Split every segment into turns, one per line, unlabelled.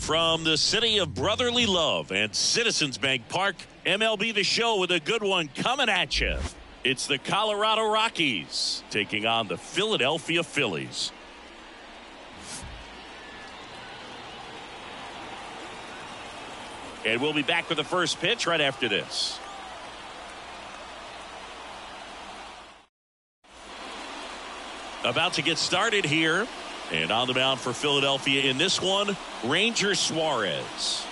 From the city of brotherly love and Citizens Bank Park, MLB The Show with a good one coming at you. It's the Colorado Rockies taking on the Philadelphia Phillies. And we'll be back with the first pitch right after this. About to get started here. And on the mound for Philadelphia in this one, Ranger Suarez.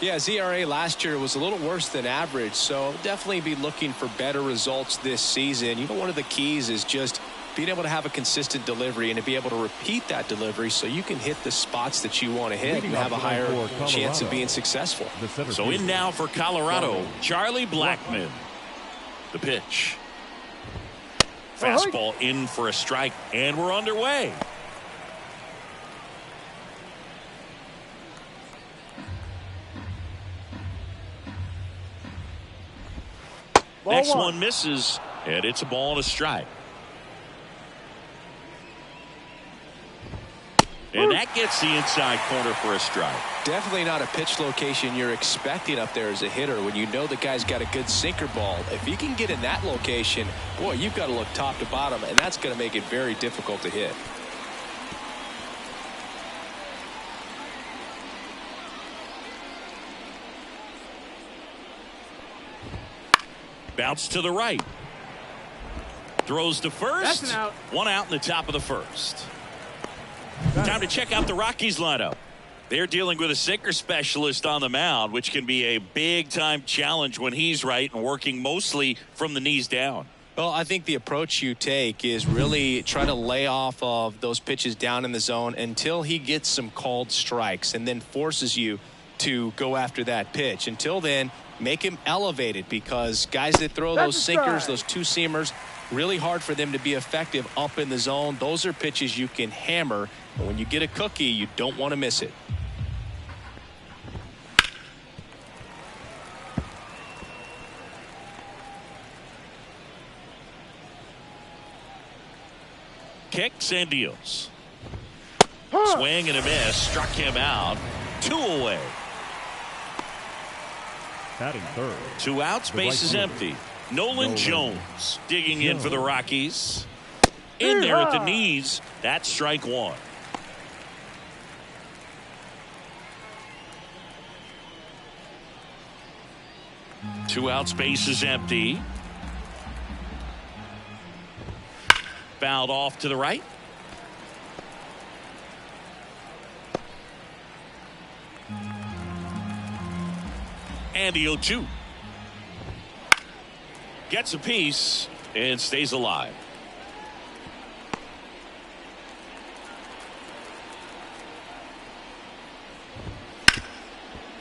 Yeah, his ERA last year was a little worse than average, so definitely be looking for better results this season. You know, one of the keys is just being able to have a consistent delivery and to be able to repeat that delivery so you can hit the spots that you want to hit and have a higher chance of being successful.
So in now for Colorado, Charlie Blackmon. The pitch. Fastball in for a strike, and we're underway. Next one misses, and it's a ball and a strike. And that gets the inside corner for a strike.
Definitely not a pitch location you're expecting up there as a hitter when you know the guy's got a good sinker ball. If you can get in that location, boy, you've got to look top to bottom, and that's going to make it very difficult to hit.
Bounce to the right. Throws to first.
That's an out.
One out in the top of the first. Time to check out the Rockies lineup. They're dealing with a sinker specialist on the mound, which can be a big-time challenge when he's right and working mostly from the knees down.
Well, I think the approach you take is really try to lay off of those pitches down in the zone until he gets some called strikes and then forces you to go after that pitch. Until then, make him elevated, because guys that throw those sinkers, those two-seamers, really hard for them to be effective up in the zone. Those are pitches you can hammer, and when you get a cookie, you don't want to miss it.
Kicks and deals. Swing and a miss. Struck him out. 2 away.
Batting third.
2 outs. Base is empty. Nolan Jones digging in for the Rockies. In there at the knees. That's strike 1. Two outs. Base is empty. Fouled off to the right. And the 0-2. Gets a piece and stays alive.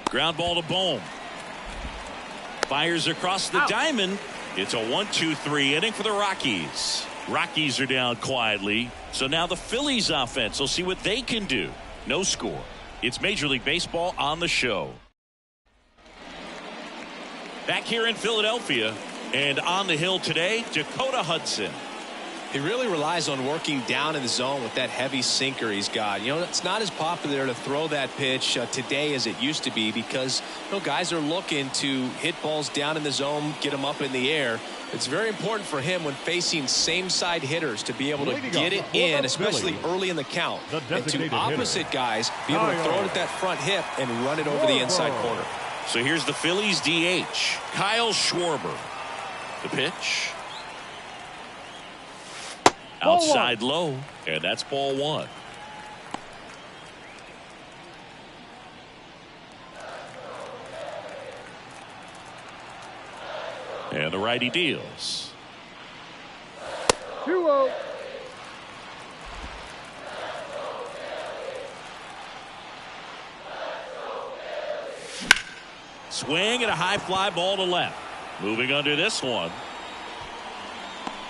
Ground ball to Bohm. Fires across the diamond. It's a 1-2-3 inning for the Rockies. Rockies are down quietly. So now the Phillies offense will see what they can do. No score. It's Major League Baseball on the show. Back here in Philadelphia, and on the hill today, Dakota Hudson.
He really relies on working down in the zone with that heavy sinker he's got. You know, it's not as popular to throw that pitch today as it used to be, because guys are looking to hit balls down in the zone, get them up in the air. It's very important for him when facing same side hitters to be able to get it in, especially early in the count. And to opposite guys, be able to throw it at that front hip and run it over the inside corner.
So here's the Phillies DH, Kyle Schwarber. The pitch. Outside low, and that's ball 1. And the righty deals.
2-0.
Swing and a high fly ball to left. Moving under this one.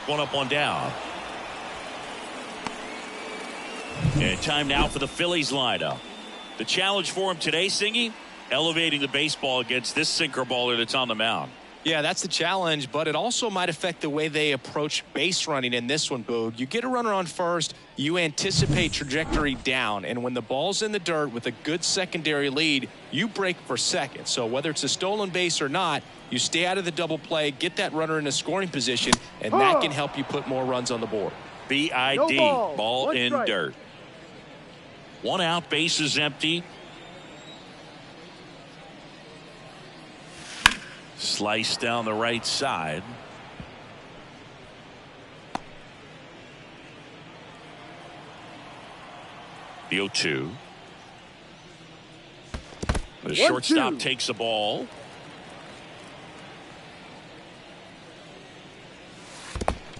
One up, one down. And time now for the Phillies lineup. The challenge for him today, Singy, elevating the baseball against this sinker baller that's on the mound.
Yeah, that's the challenge, but it also might affect the way they approach base running in this one, Boog. You get a runner on first, you anticipate trajectory down, and when the ball's in the dirt with a good secondary lead, you break for second. So whether it's a stolen base or not, you stay out of the double play, get that runner in a scoring position, and that can help you put more runs on the board.
BID,
No
ball
One
in
strike.
dirt. 1 out, base is empty. Slice down the right side. The 0-2. The shortstop takes the ball.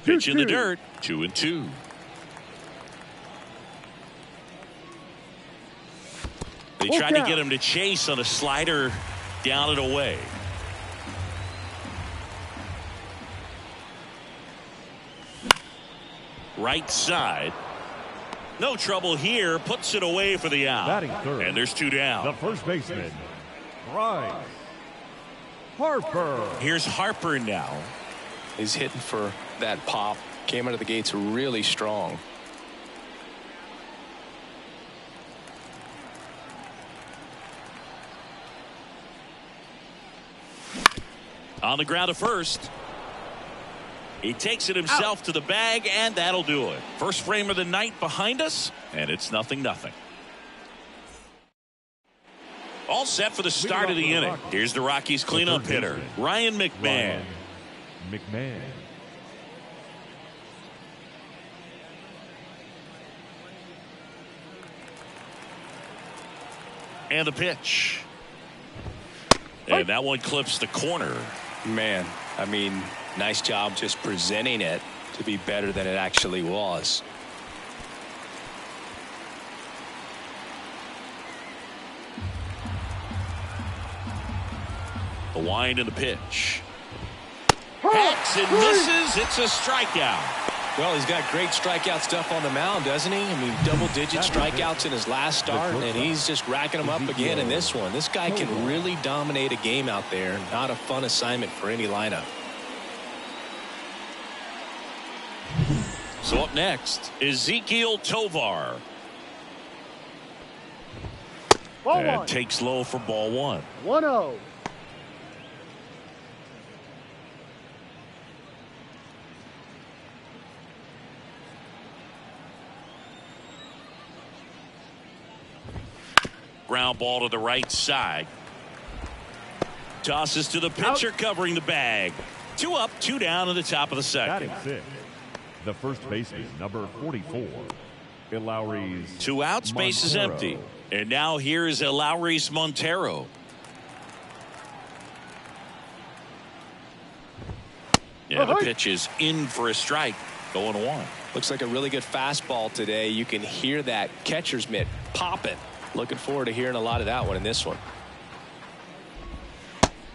Pitch in the dirt. 2-2. They tried to get him to chase on a slider down and away. Right side. No trouble here. Puts it away for the out.
Batting third.
And there's 2 down.
The first baseman, Bryce Harper.
Here's Harper now.
He's hitting for that pop. Came out of the gates really strong.
On the ground to first. He takes it himself to the bag, and that'll do it. First frame of the night behind us, and it's 0-0. All set for the start of the inning. Here's the Rockies cleanup hitter, Ryan McMahon.
McMahon.
And the pitch. And that one clips the corner.
Man, I mean, nice job just presenting it to be better than it actually was.
The wind and the pitch. Hacks and misses. It's a strikeout.
Well, he's got great strikeout stuff on the mound, doesn't he? I mean, double-digit strikeouts in his last start, and he's just racking them up again in this one. This guy can really dominate a game out there. Not a fun assignment for any lineup.
So up next, Ezekiel Tovar. And takes low for ball 1.
1-0.
Ground ball to the right side. Tosses to the pitcher covering the bag. 2 up, 2 down in the top of the second.
Batting sixth, the first baseman, number 44, Lowry's
2 outs, base is empty. And now here's Lowry's Montero. Yeah, the pitch is in for a strike. 0-1.
Looks like a really good fastball today. You can hear that catcher's mitt popping. Looking forward to hearing a lot of that one in this one.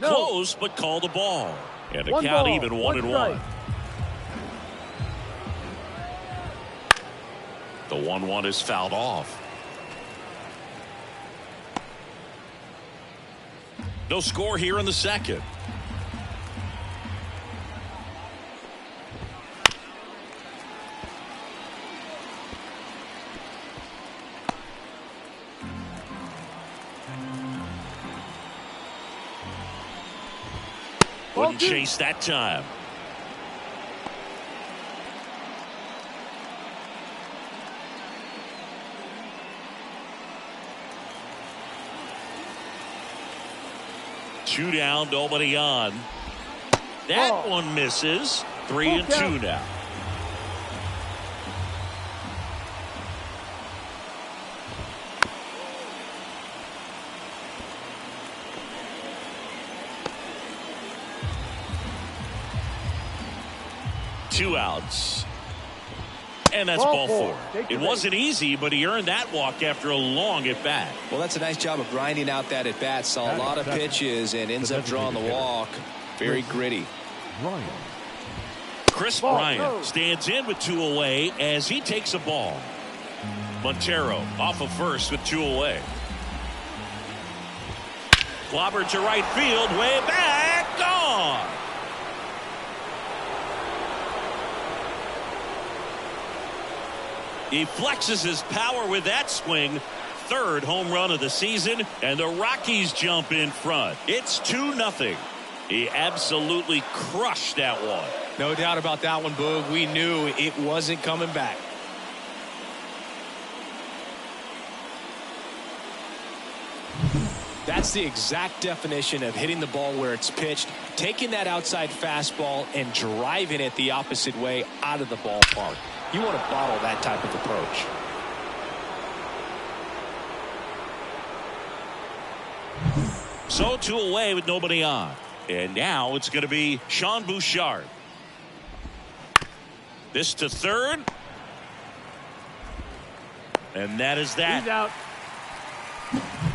Close, but call the ball. And the
One
count
ball,
even
1
1-1. The 1-1 is fouled off. No score here in the second. Wouldn't chase that time. Two down, nobody on. That one misses. 3-2 now. Two outs. And that's ball 4. It wasn't easy, but he earned that walk after a long at bat.
Well, that's a nice job of grinding out that at bat. Saw a lot of pitches and ends up drawing the walk. Very gritty.
Chris Bryant stands in with 2 away as he takes a ball. Montero off of first with 2 away. Clobbered to right field, way back, gone. gone. He flexes his power with that swing. Third home run of the season, and the Rockies jump in front. It's 2-0. He absolutely crushed that one.
No doubt about that one, Boog. We knew it wasn't coming back. That's the exact definition of hitting the ball where it's pitched, taking that outside fastball and driving it the opposite way out of the ballpark. You want to bottle that type of approach.
So 2 away with nobody on. And now it's going to be Sean Bouchard. This to third. And that is that.
He's out.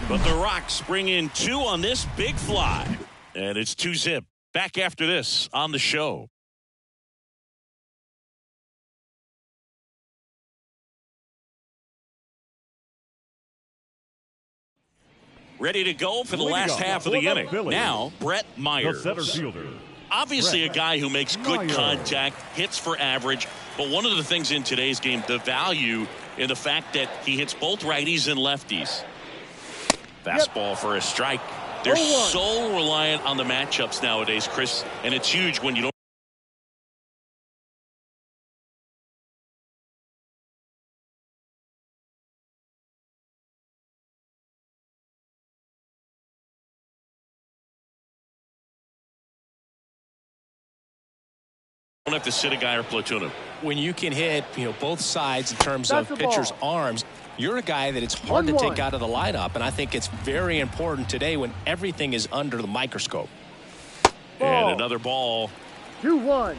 But the Rocks bring in 2 on this big fly. And it's 2-zip. Back after this on the show. Ready to go for the last half of the inning. Now, Brett Myers.
The center fielder.
Obviously a guy who makes good contact, hits for average. But one of the things in today's game, the value in the fact that he hits both righties and lefties. Fastball for a strike. They're so reliant on the matchups nowadays, Chris, and it's huge when you don't. Don't have to sit a guy or platoon him.
When you can hit, both sides in terms of pitchers' arms, you're a guy that it's hard to take out of the lineup, and I think it's very important today when everything is under the microscope.
And another ball.
2-1.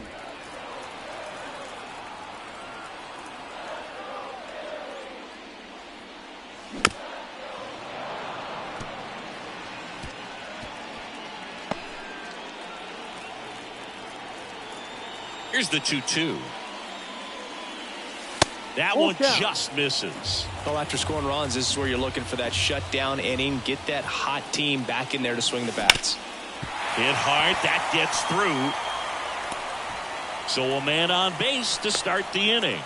Here's the 2-2. That one just misses.
Well, after scoring runs, this is where you're looking for that shutdown inning. Get that hot team back in there to swing the bats.
Hit hard. That gets through. So a man on base to start the inning.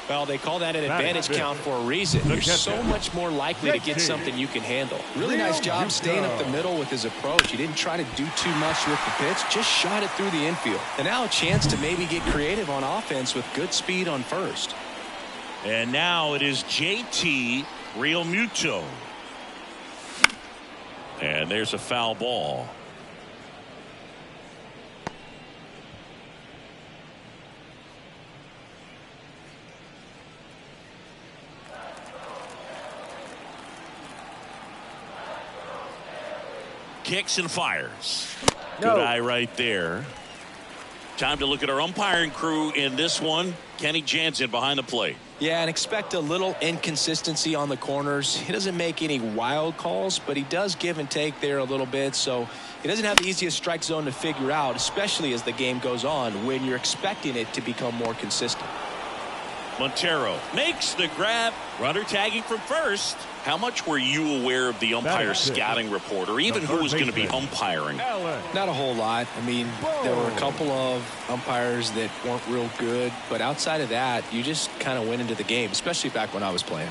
Well, they call that an advantage count for a reason. You're so much more likely to get something you can handle. Really nice job staying up the middle with his approach. He didn't try to do too much with the pitch, just shot it through the infield. And now a chance to maybe get creative on offense with good speed on first.
And now it is JT Realmuto. And there's a foul ball. Kicks and fires. Good eye right there. Time to look at our umpiring crew in this one. Kenny Jansen behind the plate.
Yeah, and expect a little inconsistency on the corners. He doesn't make any wild calls, but he does give and take there a little bit. So he doesn't have the easiest strike zone to figure out, especially as the game goes on when you're expecting it to become more consistent.
Montero makes the grab. Runner tagging from first. How much were you aware of the umpire scouting report, or even who was going to be umpiring?
Not a whole lot. I mean, there were a couple of umpires that weren't real good, but outside of that, you just kind of went into the game, especially back when I was playing.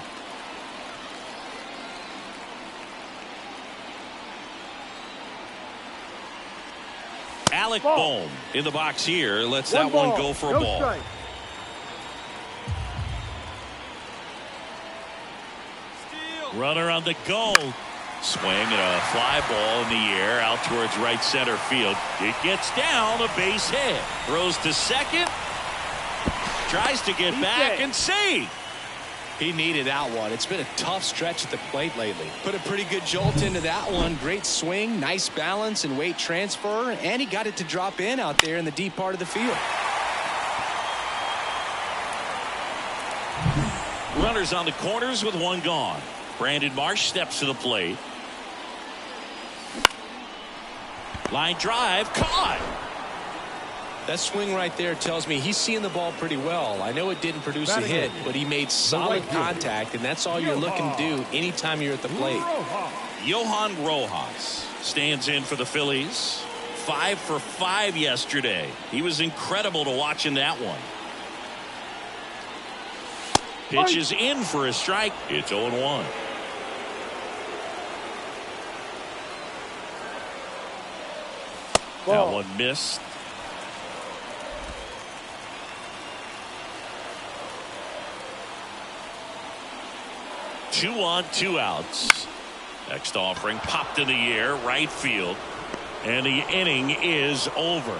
Alec Bohm in the box here. Lets that one go for a ball.
Strike.
Runner on the go. Swing and a fly ball in the air out towards right center field. It gets down, a base hit. Throws to second. Tries to get back and save.
He needed that one. It's been a tough stretch at the plate lately. Put a pretty good jolt into that one. Great swing, nice balance and weight transfer, and he got it to drop in out there in the deep part of the field.
Runners on the corners with one gone. Brandon Marsh steps to the plate. Line drive, caught.
That swing right there tells me he's seeing the ball pretty well. I know it didn't produce a hit, but he made solid contact, and that's all you're looking to do anytime you're at the plate.
Johan Rojas stands in for the Phillies. 5 for 5 yesterday. He was incredible to watch in that one. Pitch is in for a strike. It's 0-1. That one missed. Two on, 2 outs. Next offering popped in the air, right field. And the inning is over.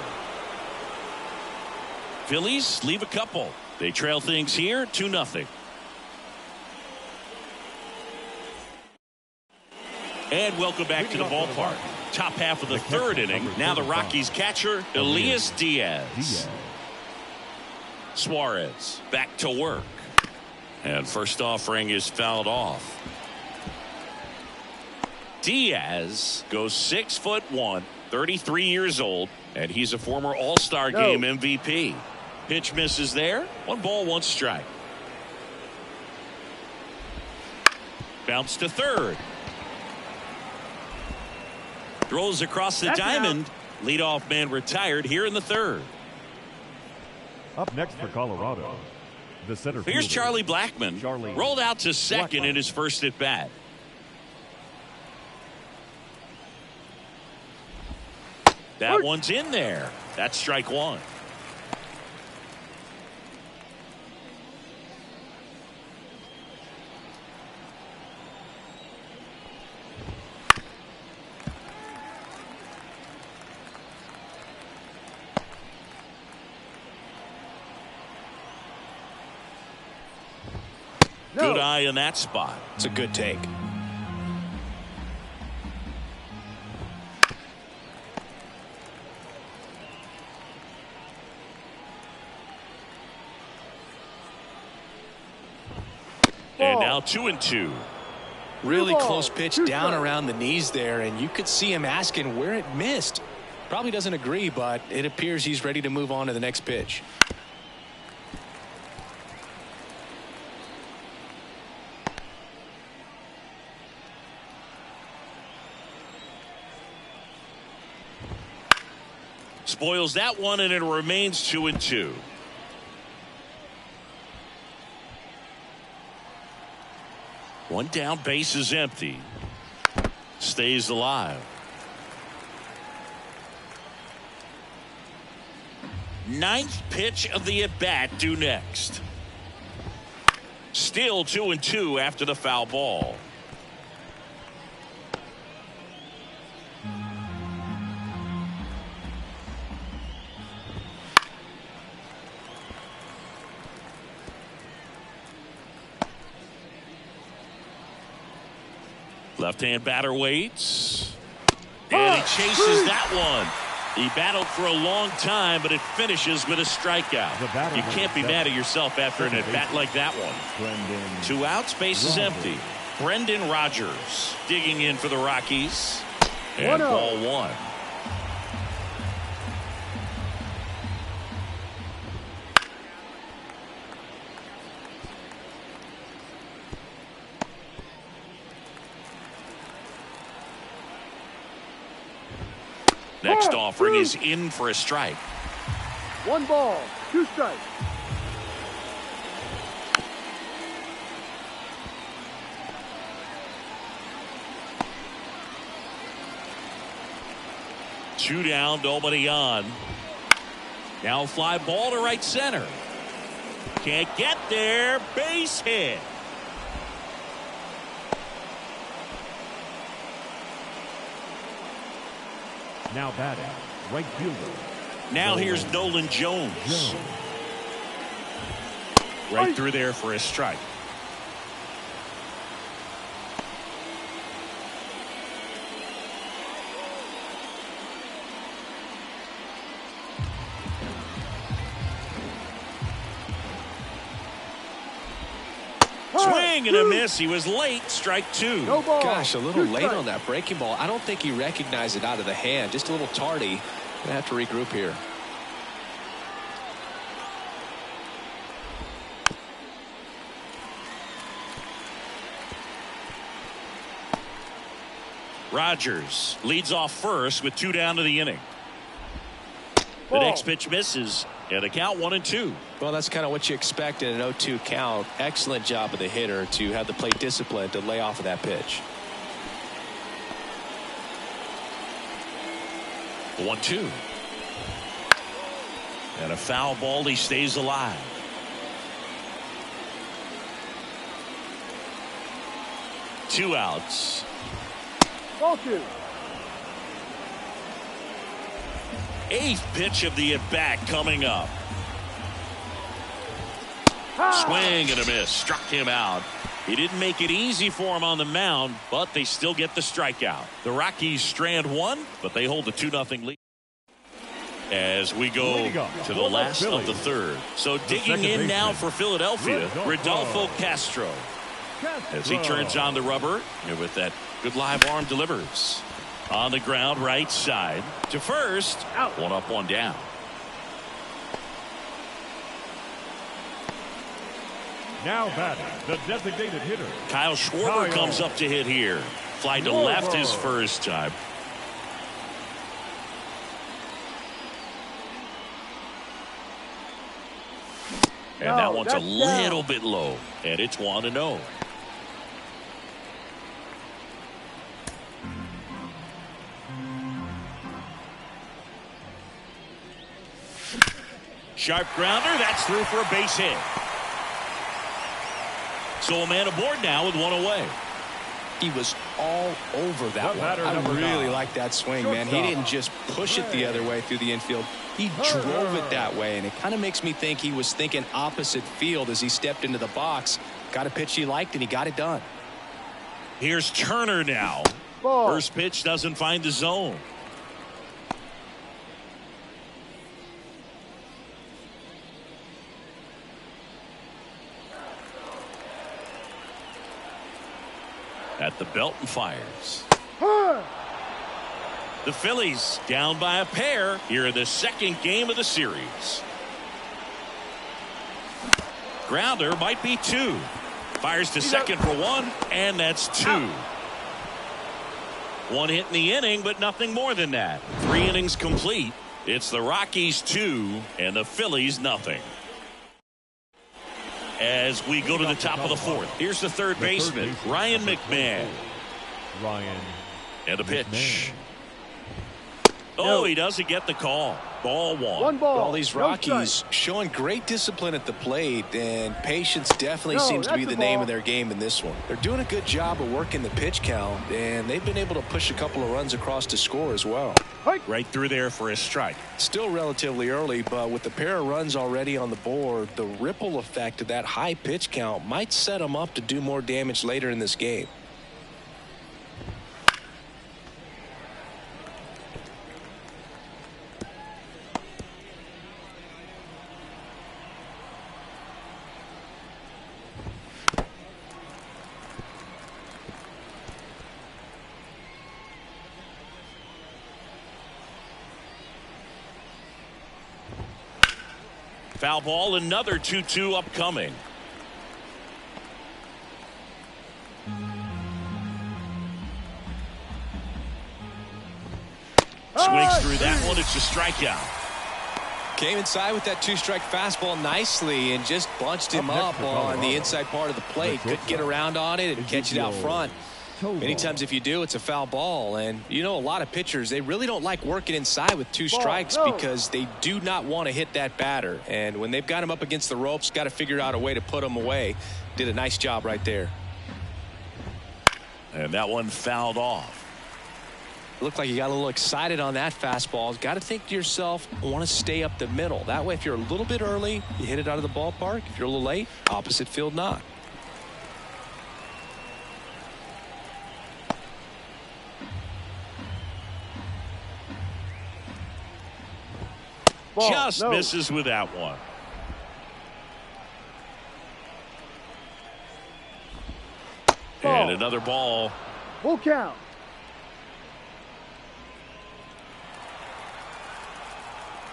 Phillies leave a couple. They trail things here 2-0. And welcome back to the ballpark. Top half of the third inning. Now the Rockies catcher, Elias Diaz. Suarez back to work. And first offering is fouled off. Diaz goes 6'1", 33 years old, and he's a former All-Star Game MVP. Pitch misses there. 1 ball, 1 strike. Bounce to third. Throws across the diamond. Leadoff man retired here in the third.
Up next for Colorado, the center fielder.
Here's Charlie Blackmon. Rolled out to second in his first at bat. That one's in there. That's strike 1. Good eye in that spot.
It's a good take.
And now 2-2.
Really close pitch down around the knees there, and you could see him asking where it missed. Probably doesn't agree, but it appears he's ready to move on to the next pitch.
Spoils that one, and it remains 2-2. One down, base is empty. Stays alive. Ninth pitch of the at-bat due next. Still 2-2 after the foul ball. Left-hand batter waits. And he chases that one. He battled for a long time, but it finishes with a strikeout. You can't be mad at yourself after an at-bat like that one. 2 outs, base is empty. Brendan Rodgers digging in for the Rockies. And ball 1. Next offering is in for a strike.
1 ball, 2 strikes.
Two down, nobody on. Now fly ball to right center. Can't get there. Base hit.
Now batting, right fielder.
Now here's Nolan Jones. Right through there for a strike. Swing and a miss. He was late. Strike 2.
No ball.
Gosh, a little late on that breaking ball. I don't think he recognized it out of the hand. Just a little tardy. Gonna have to regroup here.
Rogers leads off first with 2 down to the inning. The next pitch misses, and a count 1-2.
Well, that's kind of what you expect in an 0-2 count. Excellent job of the hitter to have the plate discipline to lay off of that pitch.
1-2. And a foul ball. He stays alive. Two outs.
Ball 2.
8th pitch of the at-bat coming up. Swing and a miss. Struck him out. He didn't make it easy for him on the mound, but they still get the strikeout. The Rockies strand 1, but they hold a 2-0 lead. As we go to the last of the third. So digging in now for Philadelphia, Rodolfo Castro. As he turns on the rubber with that good live arm delivers. On the ground, right side to first. Out. 1 up, 1 down.
Now batting, the designated hitter.
Kyle Schwarber comes up to hit here. Fly to left his first time. And that one's a little bit low. And it's 1-0. Sharp grounder. That's through for a base hit. So a man aboard now with 1 away.
He was all over that one. I really like that swing, man. He didn't just push it the other way through the infield. He drove it that way, and it kind of makes me think he was thinking opposite field as he stepped into the box. Got a pitch he liked, and he got it done.
Here's Turner now.
Ball.
First pitch doesn't find the zone. At the belt and fires. The Phillies down by a pair here in the second game of the series. Grounder might be 2. Fires to second for 1, and that's 2. 1 hit in the inning, but nothing more than that. 3 innings complete. It's the Rockies 2 and the Phillies nothing. As we go to the top of the 4th. Here's the third baseman, Ryan McMahon. And a pitch. Oh, he doesn't get the call. Ball 1.
1 ball.
All these Rockies showing great discipline at the plate, and patience definitely seems to be the name of their game in this one. They're doing a good job of working the pitch count, and they've been able to push a couple of runs across to score as well.
Right through there for a strike.
Still relatively early, but with the pair of runs already on the board, the ripple effect of that high pitch count might set them up to do more damage later in this game.
Foul ball, another 2-2 upcoming. Swings through that one. It's a strikeout.
Came inside with that 2-strike fastball nicely and just bunched him up on the inside part of the plate. Couldn't get around on it and catch it out front. Many times if you do, it's a foul ball. And you know, a lot of pitchers, they really don't like working inside with 2 strikes because they do not want to hit that batter. And when they've got him up against the ropes, got to figure out a way to put him away. Did a nice job right there.
And that one fouled off.
Looked like you got a little excited on that fastball. Got to think to yourself, I want to stay up the middle. That way, if you're a little bit early, you hit it out of the ballpark. If you're a little late, opposite field knock.
Just misses with that one. And another ball.
Full count.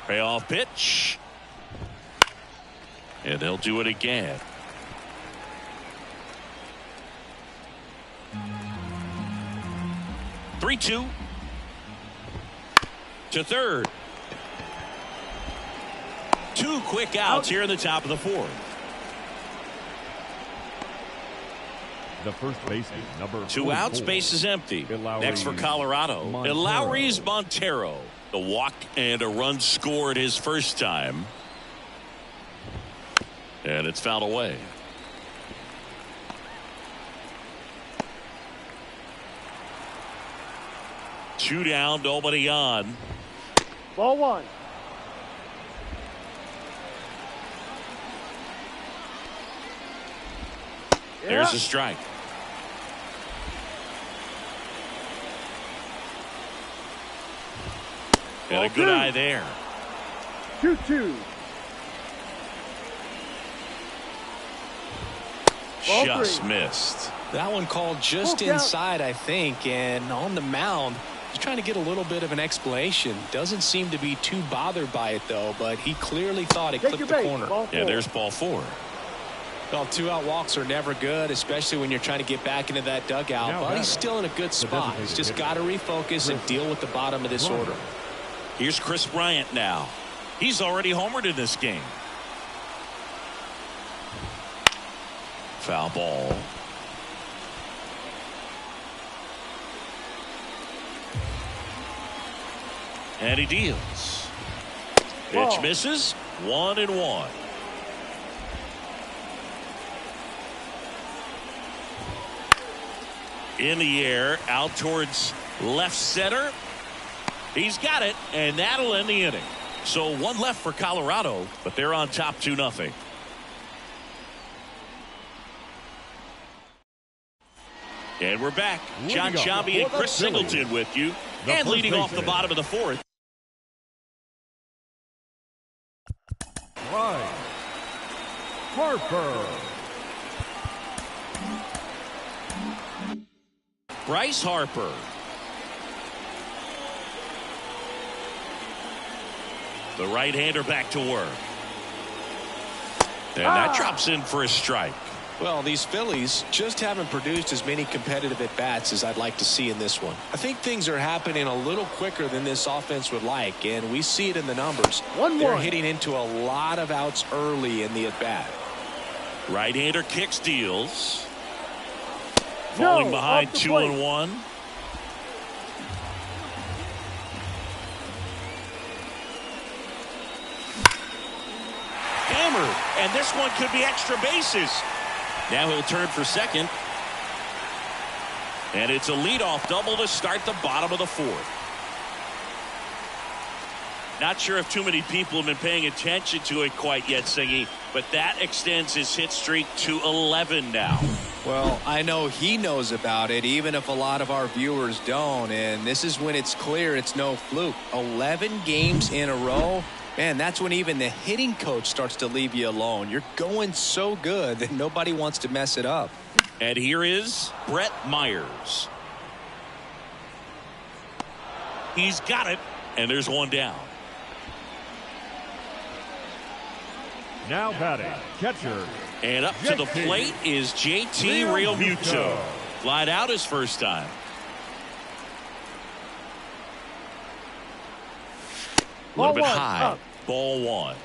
Payoff pitch. And they'll do it again. 3-2 to third. 2 quick outs here in the top of the 4th.
The first baseman, number
2 outs, base is empty. Next for Colorado, Lowry's Montero. The walk and a run scored his first time. And it's fouled away. Two down, nobody on.
Ball 1.
There's a strike. And a good eye there.
2-2.
Just missed.
That one called just inside, I think, and on the mound, he's trying to get a little bit of an explanation. Doesn't seem to be too bothered by it, though, but he clearly thought it clipped the corner.
Yeah, there's ball 4.
Well, 2-out walks are never good, especially when you're trying to get back into that dugout, but he's still in a good spot. He's just got to refocus and deal with the bottom of this order.
Here's Chris Bryant now. He's already homered in this game. Foul ball. And he deals. Pitch misses. 1-1. In the air, out towards left center. He's got it, and that'll end the inning. So 1 left for Colorado, but they're on top 2-0. And we're back. John Sciambi and Chris Singleton with you. And leading off the bottom of the 4th.
Bryce Harper.
Bryce Harper. The right-hander back to work. And that drops in for a strike.
Well, these Phillies just haven't produced as many competitive at-bats as I'd like to see in this one. I think things are happening a little quicker than this offense would like, and we see it in the numbers. They're hitting into a lot of outs early in the at-bat.
Right-hander kicks, deals. Falling behind 2-1. Hammered, and this one could be extra bases. Now he'll turn for second. And it's a leadoff double to start the bottom of the 4th. Not sure if too many people have been paying attention to it quite yet, Singy, but that extends his hit streak to 11 now.
Well, I know he knows about it, even if a lot of our viewers don't. And this is when it's clear it's no fluke. 11 games in a row. Man, that's when even the hitting coach starts to leave you alone. You're going so good that nobody wants to mess it up.
And here is Brett Myers. He's got it, and there's 1 down.
Now batting, catcher.
And up to the plate is JT Realmuto. Flied out his first time. A little bit high. Ball 1.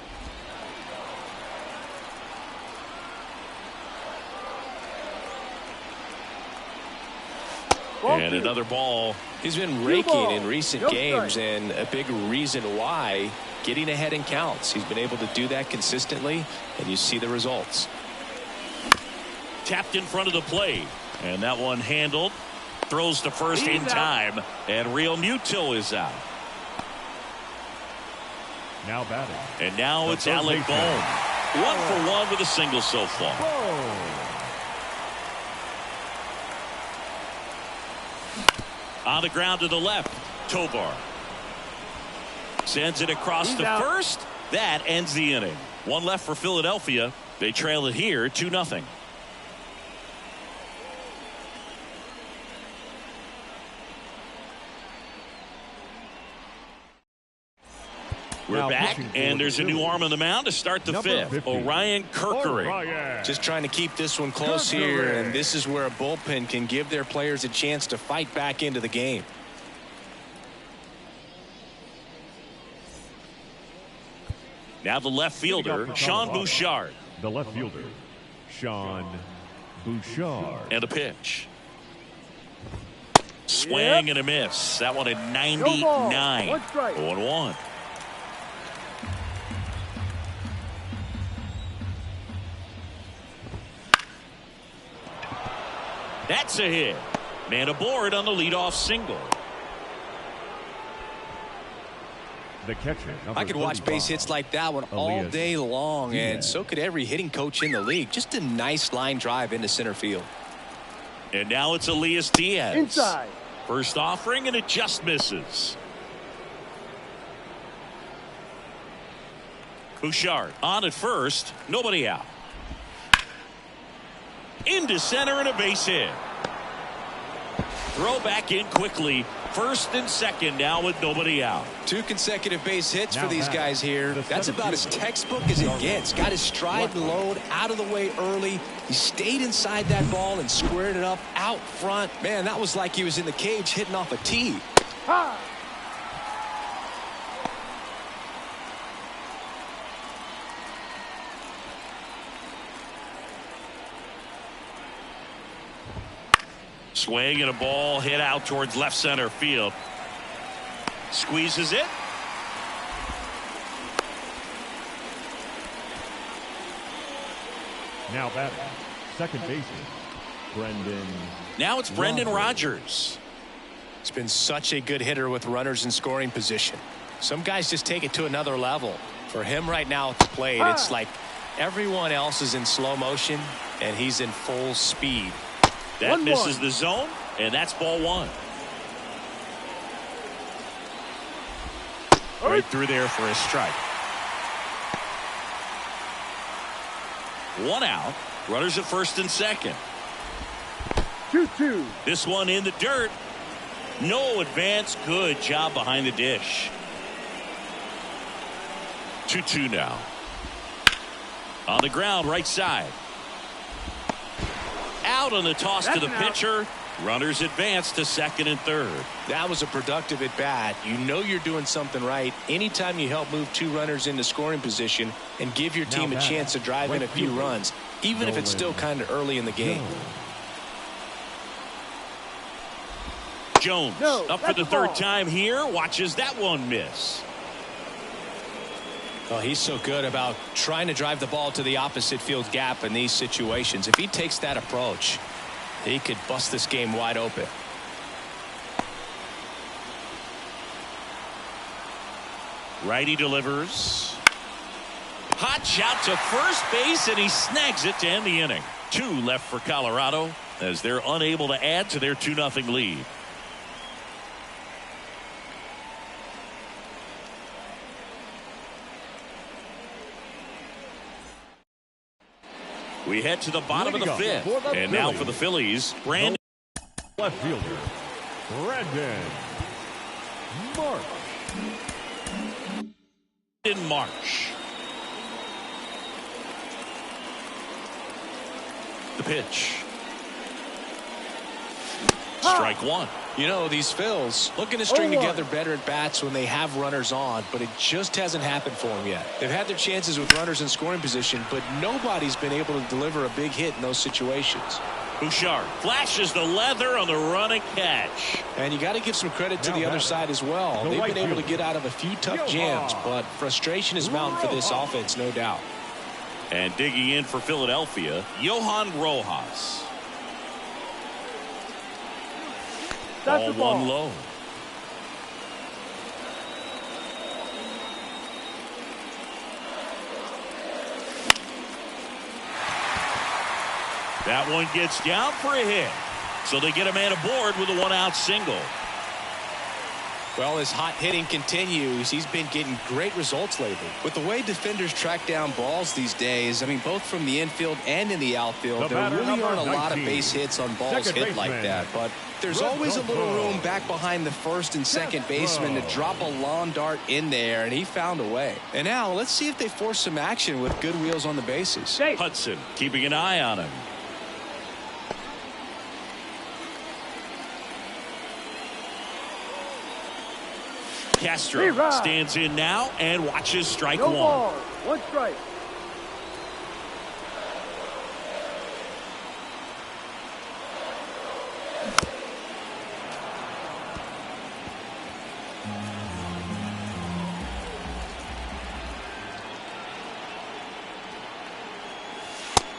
And another ball.
He's been raking in recent games, and a big reason why, getting ahead in counts. He's been able to do that consistently, and you see the results.
Tapped in front of the plate, and that one handled. Throws to first in time, and Realmuto is out.
Now batting.
And now it's Alec Bohm. 1 for 1 with a single so far. On the ground to the left, Tovar sends it across to first. That ends the inning. 1 left for Philadelphia. They trail it here 2-0. We're back, and there's a new arm on the mound to start the 5th. Orion Kerkering.
Just trying to keep this one close here, and this is where a bullpen can give their players a chance to fight back into the game.
Now the left fielder, Sean Bouchard.
The left fielder, Sean Bouchard.
And a pitch. Swing and a miss. That one at 99. 0-1. That's a hit. Man aboard on the leadoff single.
The catcher.
I could watch base hits like that one all day long, and so could every hitting coach in the league. Just a nice line drive into center field.
And now it's Elias Diaz.
Inside.
First offering, and it just misses. Bouchard on at first. Nobody out. Into center and a base hit. Throw back in quickly. First and second now with nobody out.
2 consecutive base hits for these guys here. That's about as textbook as it gets. Got his stride and load out of the way early. He stayed inside that ball and squared it up out front. Man, that was like he was in the cage hitting off a tee.
Ha!
Swing and a ball hit out towards left center field. Squeezes it.
Now batting, second baseman, Brendan.
Now it's Brendan Rodgers.
He's been such a good hitter with runners in scoring position. Some guys just take it to another level. For him right now at the plate, it's like everyone else is in slow motion and he's in full speed.
That misses the zone, and that's ball one. Right through there for a strike. One out. Runners at first and second.
2-2.
This one in the dirt. No advance. Good job behind the dish. 2-2 now. On the ground, right side. Out on the toss to the pitcher. Runners advance to second and third.
That was a productive at bat. You know you're doing something right anytime you help move 2 runners into scoring position and give your team a chance to drive in a few runs, even if it's still kind of early in the game.
Jones up for the third time here. Watches that one miss.
Well, he's so good about trying to drive the ball to the opposite field gap in these situations. If he takes that approach, he could bust this game wide open.
Righty delivers. Hot shot to first base, and he snags it to end the inning. 2 left for Colorado as they're unable to add to their 2-0 lead. We head to the bottom of the 5th. And now for the Phillies, Brandon.
Left fielder, Brandon Marsh.
In March. The pitch. Strike one.
You know, these Phils looking to string together better at bats when they have runners on, but it just hasn't happened for them yet. They've had their chances with runners in scoring position, but nobody's been able to deliver a big hit in those situations.
Bouchard flashes the leather on the running catch.
And you got to give some credit to the other side as well. They've been able to get out of a few tough jams, but frustration is mounting for this offense, no doubt.
And digging in for Philadelphia, Johan Rojas.
That's
Ball one low. That one gets down for a hit. So they get a man aboard with a 1-out single.
Well, as hot hitting continues, he's been getting great results lately. With the way defenders track down balls these days, I mean, both from the infield and in the outfield, there really aren't a lot of base hits on balls hit like that. But there's always a little room back behind the first and second baseman to drop a lawn dart in there, and he found a way. And now let's see if they force some action with good wheels on the bases.
Hudson keeping an eye on him. Castro stands in now and watches strike
No
one.
ball. One strike.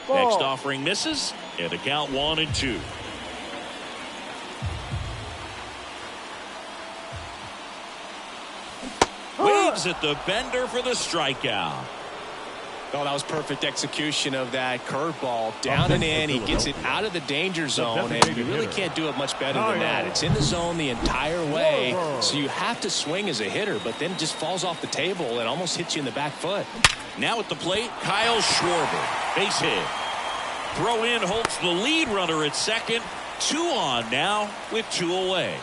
Next offering misses, and the count 1-2. Waves at the bender for the strikeout.
Oh, that was perfect execution of that curveball. Down and in. He gets it out of the danger zone, and you really can't do it much better than that. It's in the zone the entire way, so you have to swing as a hitter, but then it just falls off the table and almost hits you in the back foot.
Now at the plate, Kyle Schwarber. Base hit. Throw in holds the lead runner at second. 2 on now with 2 away.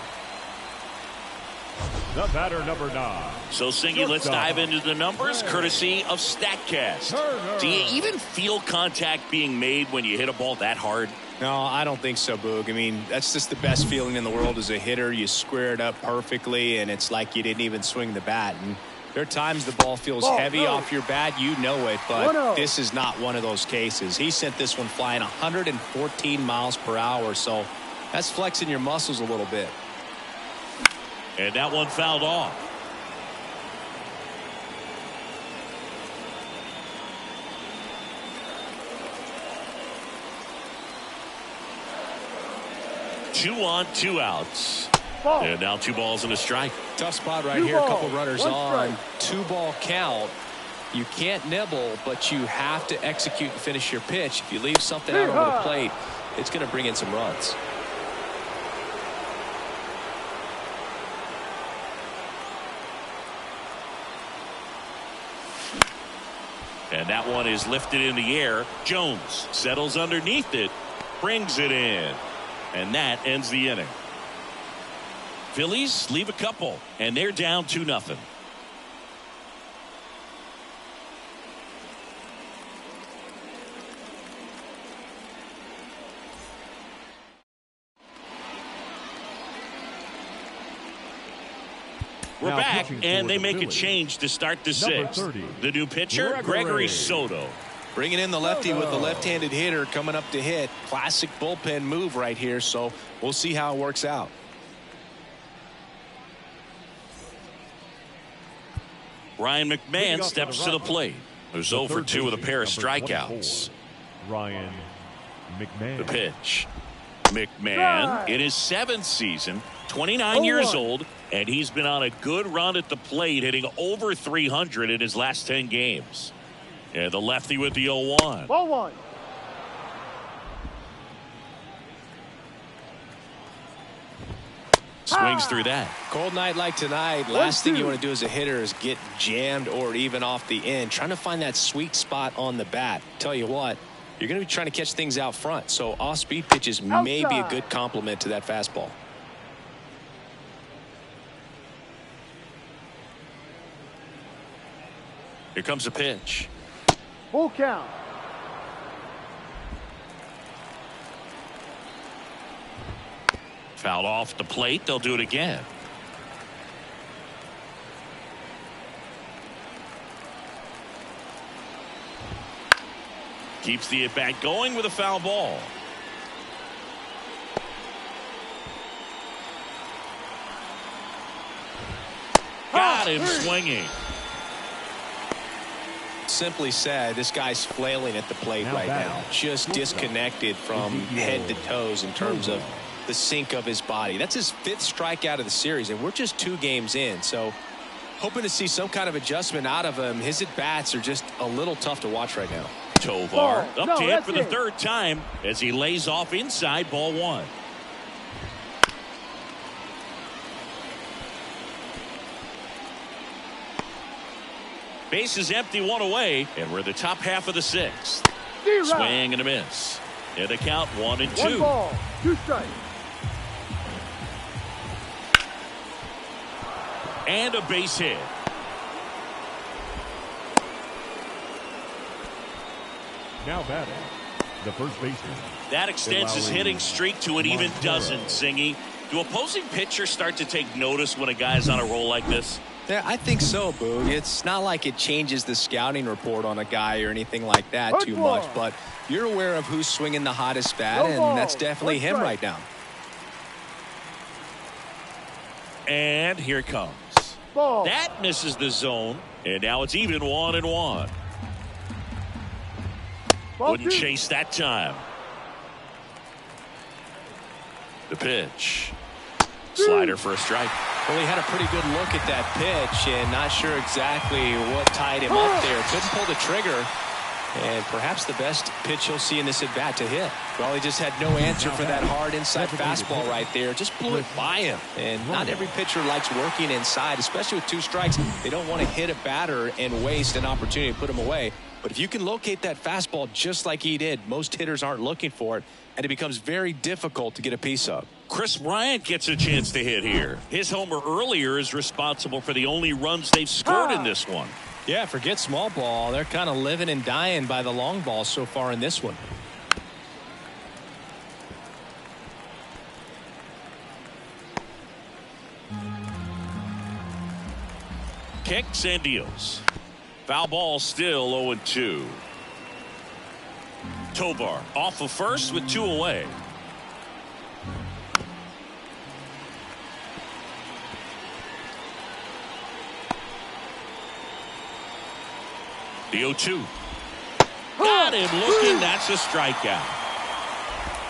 The batter, number 9.
So, Singy, let's dive into the numbers courtesy of StatCast. Do you even feel contact being made when you hit a ball that hard?
No, I don't think so, Boog. I mean, that's just the best feeling in the world as a hitter. You square it up perfectly, and it's like you didn't even swing the bat. And there are times the ball feels heavy off your bat. You know it, but this is not one of those cases. He sent this one flying 114 miles per hour, so that's flexing your muscles a little bit.
And that one fouled off. Two on, 2 outs.
Ball.
And now 2 balls and a strike.
Tough spot right here. A couple runners on. 2-ball count. You can't nibble, but you have to execute and finish your pitch. If you leave something out on the plate, it's going to bring in some runs.
And that one is lifted in the air. Jones settles underneath it, brings it in, and that ends the inning. Phillies leave a couple, and they're down 2-0. We're
Now
back, and they make a
Phillies.
change to start the 6th.
30,
The new pitcher, Gregory Soto.
Bringing in the lefty with the left-handed hitter coming up to hit. Classic bullpen move right here, so we'll see how it works out.
Ryan McMahon steps to the plate. Who's 0 for 2 with a pair of strikeouts.
Ryan McMahon.
The pitch. McMahon in his 7th season, 29 years old, and he's been on a good run at the plate, hitting over 300 in his last 10 games. And the lefty with the 0-1.
Ball 1.
Swings through that.
Cold night like tonight, last thing you want to do as a hitter is get jammed or even off the end. Trying to find that sweet spot on the bat. Tell you what, you're going to be trying to catch things out front, so off-speed pitches may be a good complement to that fastball.
Here comes a pitch.
Full count.
Fouled off the plate. They'll do it again. Keeps the at-bat going with a foul ball. Got him swinging.
Simply said, this guy's flailing at the plate right now. Just disconnected from head to toes in terms of the sink of his body. That's his 5th strikeout of the series, and we're just 2 games in. So hoping to see some kind of adjustment out of him. His at-bats are just a little tough to watch right now.
Tovar up to hit for the 3rd time as he lays off inside, ball 1. Base is empty, 1 away, and we're the top half of the 6th. Swing and a miss. And the count 1-2.
1 ball, 2 strikes.
And a base hit.
Now batting, the first baseman.
That extends his hitting streak to an even dozen, Singy. Do opposing pitchers start to take notice when a guy's on a roll like this?
Yeah, I think so, Boog. It's not like it changes the scouting report on a guy or anything like that too much, but you're aware of who's swinging the hottest bat, and that's definitely him right now.
And here it comes.
Ball.
That misses the zone, and now it's even 1-1. Wouldn't chase that time. The pitch. Slider for a strike.
Well, he had a pretty good look at that pitch and not sure exactly what tied him up there. Couldn't pull the trigger. And perhaps the best pitch he'll see in this at-bat to hit. Well, he just had no answer for that hard inside fastball right there. Just blew it by him. And not every pitcher likes working inside, especially with 2 strikes. They don't want to hit a batter and waste an opportunity to put him away. But if you can locate that fastball just like he did, most hitters aren't looking for it, and it becomes very difficult to get a piece of.
Chris Bryant gets a chance to hit here. His homer earlier is responsible for the only runs they've scored in this one.
Yeah, forget small ball. They're kind of living and dying by the long ball so far in this one.
Kicks and deals. Foul ball still 0-2. Tovar off of first with 2 away. The 0-2. Got him looking. That's a strikeout.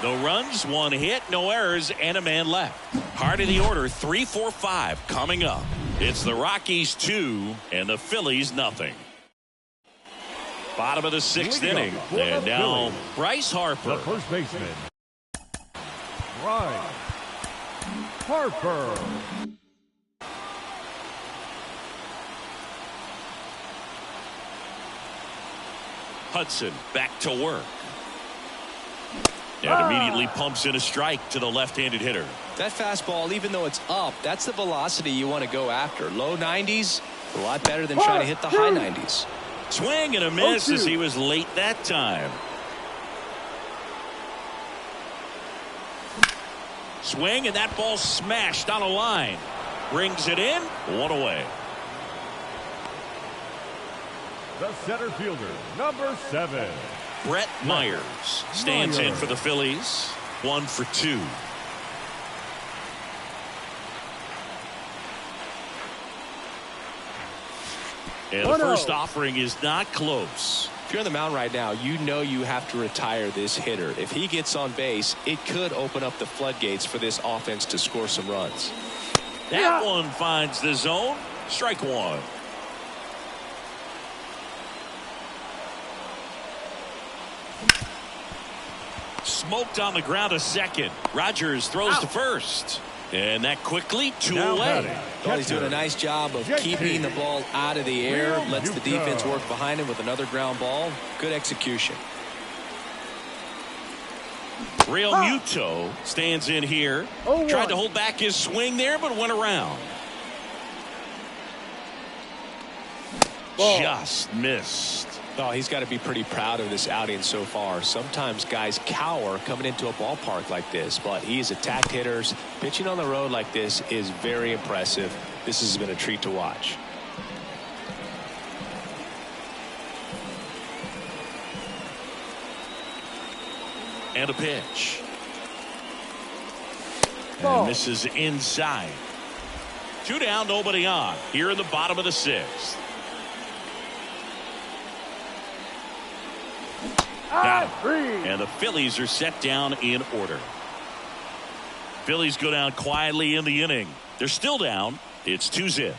No runs, 1 hit, no errors, and a man left. Heart of the order, 3, 4, 5 coming up. It's the Rockies 2 and the Phillies nothing. Bottom of the 6th inning. And now Bryce Harper.
The first baseman, Bryce Harper.
Hudson back to work. And immediately pumps in a strike to the left-handed hitter.
That fastball, even though it's up, that's the velocity you want to go after. Low 90s, a lot better than trying to hit the high 90s.
Swing and a miss as he was late that time. Swing and that ball smashed on a line. Brings it in, 1 away.
The center fielder, number 7.
Brett Myers stands in for the Phillies. 1 for 2. And the first offering is not close.
If you're on the mound right now, you know you have to retire this hitter. If he gets on base, it could open up the floodgates for this offense to score some runs.
That one finds the zone. Strike 1. Smoked on the ground a second. Rogers throws to first. And that quickly 2 away.
Well, he's doing a nice job of keeping the ball out of the air. Lets the defense work behind him with another ground ball. Good execution.
Real Muto stands in here. Tried to hold back his swing there, but went around. Just missed.
Oh, he's got to be pretty proud of this outing so far. Sometimes guys cower coming into a ballpark like this, but he's attacked hitters. Pitching on the road like this is very impressive. This has been a treat to watch.
And a pitch. And misses inside. 2 down, nobody on. Here in the bottom of the 6th. And the Phillies are set down in order. Phillies go down quietly in the inning. They're still down. It's 2-0.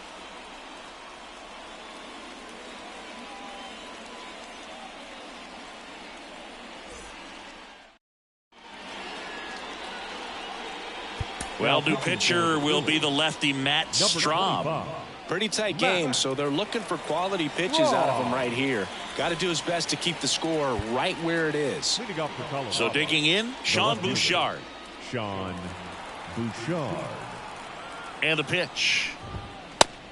Well, new pitcher will be the lefty Matt Strahm.
Pretty tight game, so they're looking for quality pitches out of him right here. Got to do his best to keep the score right where it is.
So digging in, Sean Bouchard.
Sean Bouchard.
And the pitch.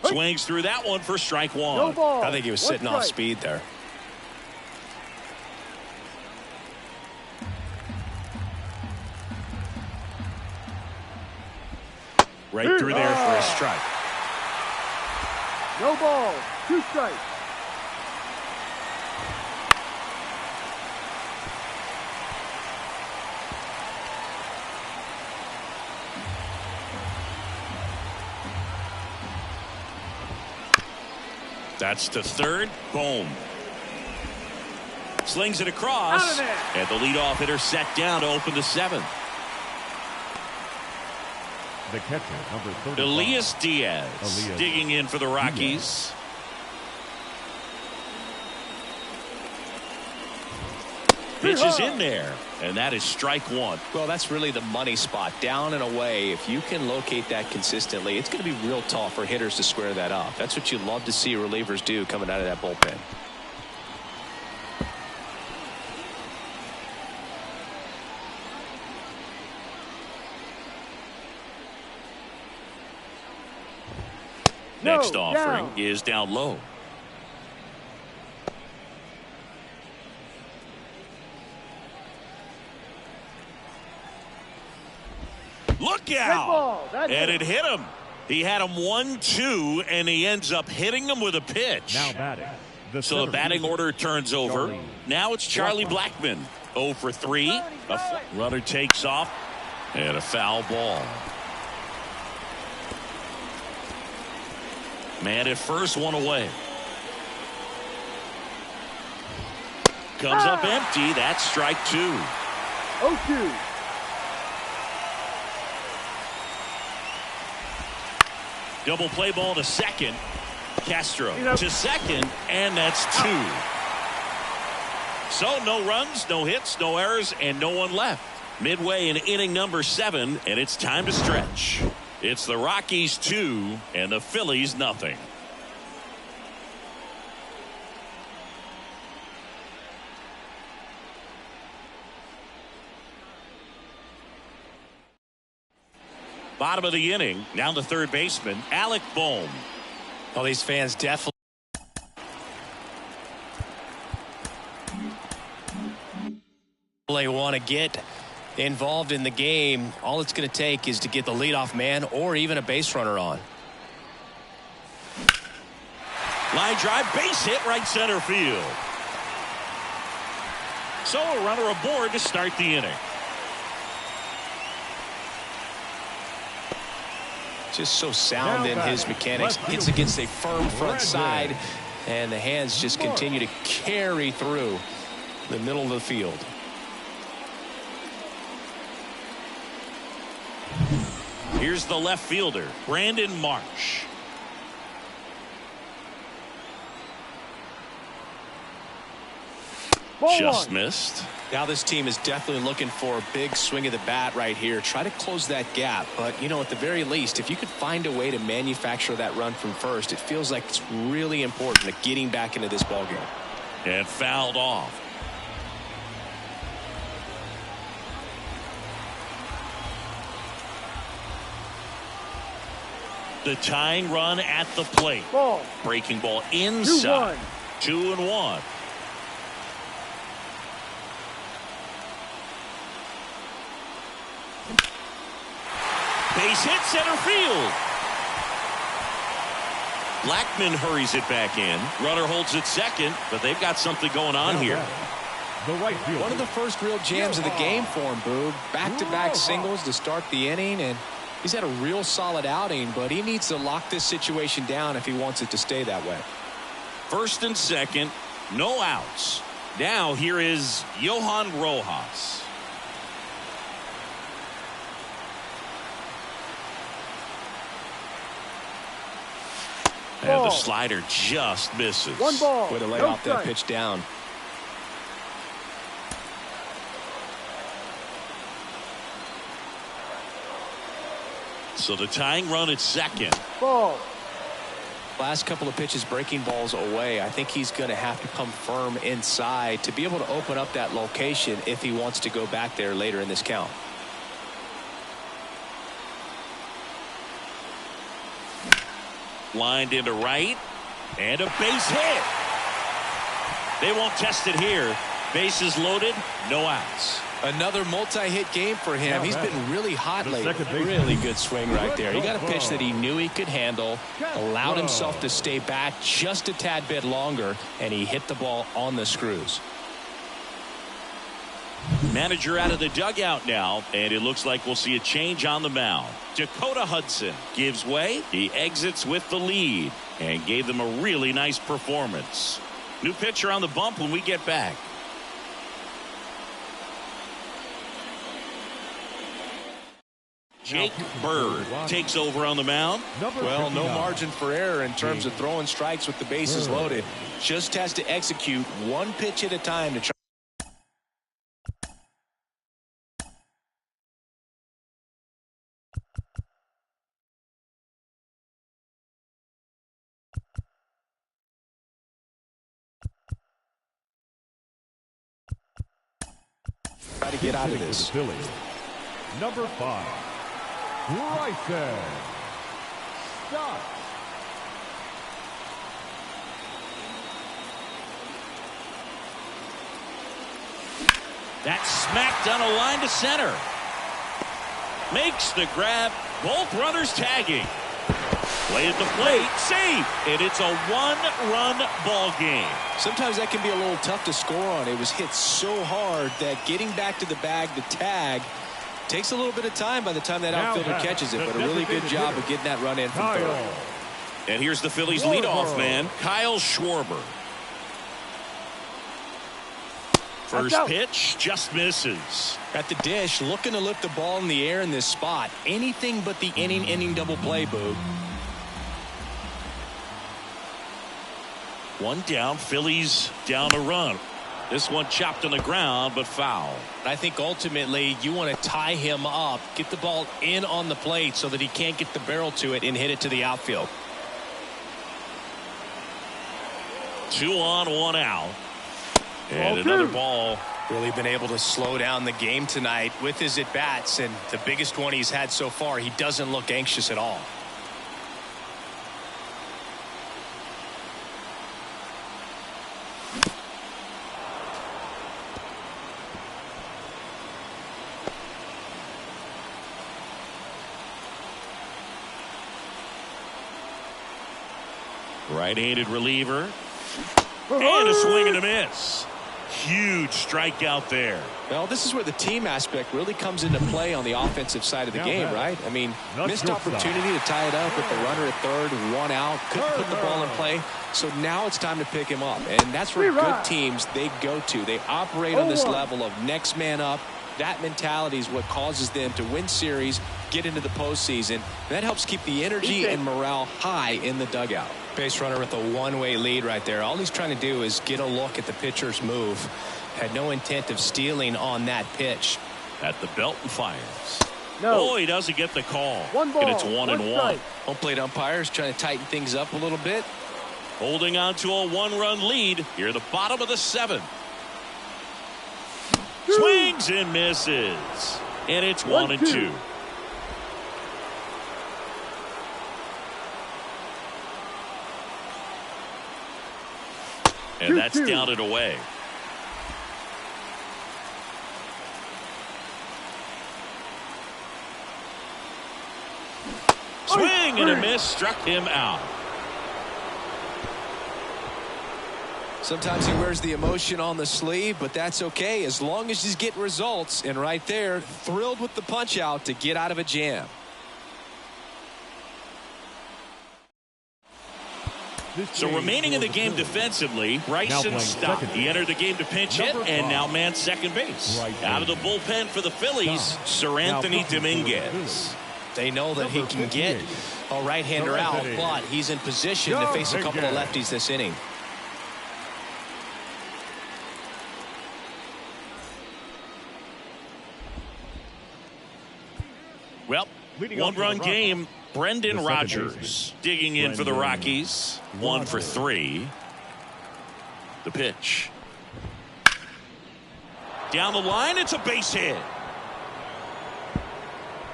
Swings through that one for strike 1.
I think he was sitting off speed there.
Right through there for a strike.
No ball. 2 strikes.
That's to third. Boom. Slings it across.
Out of there.
And the leadoff hitter set down to open the 7th.
The catcher, number 35.
Elias Diaz digging in for the Rockies. Pitch is in there, and that is strike 1.
Well, that's really the money spot, down and away. If you can locate that consistently, it's going to be real tough for hitters to square that up. That's what you love to see relievers do coming out of that bullpen.
Next offering is down low. Look out! And it hit him. He had him 1-2, and he ends up hitting him with a pitch.
Now batting.
So the batting order turns over. Now it's Charlie Blackmon. 0 for 3. A runner takes off, and a foul ball. Man at first, 1 away. Comes up empty. That's strike 2.
0-2.
Double play ball to second. Castro to second, and that's 2. So no runs, no hits, no errors, and no one left. Midway in inning number 7, and it's time to stretch. It's the Rockies 2 and the Phillies nothing. Bottom of the inning, now the third baseman, Alec Bohm.
Well, these fans definitely want to get involved in the game. All it's going to take is to get the leadoff man or even a base runner on.
Line drive, base hit, right center field. So a runner aboard to start the inning.
Just so sound in his mechanics. Hits against a firm front side, and the hands just continue to carry through the middle of the field.
Here's the left fielder, Brandon Marsh. Just missed.
Now this team is definitely looking for a big swing of the bat right here. Try to close that gap. But, you know, at the very least, if you could find a way to manufacture that run from first, it feels like it's really important to getting back into this ballgame.
And fouled off. The tying run at the plate.
Ball.
Breaking ball inside. 2-1. Base hit, center field. Blackmon hurries it back in. Runner holds it second, but they've got something going on here.
The right fielder.
One of the first real jams of the game for him, Boob. Back-to-back singles to start the inning, and he's had a real solid outing, but he needs to lock this situation down if he wants it to stay that way.
First and second, no outs. Now here is Johan Rojas. And the slider just misses.
1 ball.
Way to lay off that pitch down.
So the tying run at second.
Ball.
Last couple of pitches breaking balls away. I think he's going to have to come firm inside to be able to open up that location if he wants to go back there later in this count.
Lined into right, and a base hit. They won't test it here. Bases loaded, no outs.
Another multi-hit game for him. He's been really hot lately.
Really good swing right there. He got a pitch that he knew he could handle, allowed himself to stay back just a tad bit longer, and he hit the ball on the screws.
Manager out of the dugout now, and it looks like we'll see a change on the mound. Dakota Hudson gives way. He exits with the lead and gave them a really nice performance. New pitcher on the bump when we get back. Jake Bird takes over on the mound.
Well, no margin for error in terms of throwing strikes with the bases loaded. Just has to execute one pitch at a time to try. Try to get out of this.
Phillies. Number 5. Bryson Stott.
That's smacked on a line to center. Makes the grab. Both runners tagging. Play at the plate. Save. And it's a one-run ball game.
Sometimes that can be a little tough to score on. It was hit so hard that getting back to the bag, the tag, takes a little bit of time by the time that outfielder catches it, but a really good job of getting that run in from third.
And here's the Phillies leadoff man, Kyle Schwarber. First pitch just misses.
At the dish, looking to lift the ball in the air in this spot. Anything but the inning double play, Boog.
One down, Phillies down a run. This one chopped on the ground, but foul.
I think ultimately you want to tie him up, get the ball in on the plate so that he can't get the barrel to it and hit it to the outfield.
2 on, 1 out. And another ball.
Really been able to slow down the game tonight with his at-bats, and the biggest one he's had so far, he doesn't look anxious at all.
Right-handed reliever. And a swing and a miss. Huge strikeout there.
Well, this is where the team aspect really comes into play on the offensive side of the game, right? I mean, missed opportunity to tie it up with the runner at third, 1 out, couldn't put the ball in play. So now it's time to pick him up. And that's where good teams, they go to. They operate on this level of next man up. That mentality is what causes them to win series, get into the postseason. That helps keep the energy and morale high in the dugout.
Base runner with a one-way lead right there. All he's trying to do is get a look at the pitcher's move. Had no intent of stealing on that pitch.
At the belt and fires.
No.
Oh, he doesn't get the call.
1 ball.
And it's 1-1.
Home plate umpires trying to tighten things up a little bit.
Holding on to a 1-run lead here at the bottom of the 7th. Swings and misses. And it's 1-2. And that's down and away. Swing and a miss, struck him out.
Sometimes he wears the emotion on the sleeve, but that's okay as long as he's getting results. And right there, thrilled with the punch out to get out of a jam.
So remaining in the game defensively, Bryson Stott. He entered the game to pinch hit and now man second base. Out of the bullpen for the Phillies, Sir Anthony Dominguez.
They know that he can get a right-hander out, but he's in position to face a couple of lefties this inning.
Well, 1-run game. Brendan Rodgers digging in for the Rockies. 1 for 3. The pitch. Down the line, it's a base hit.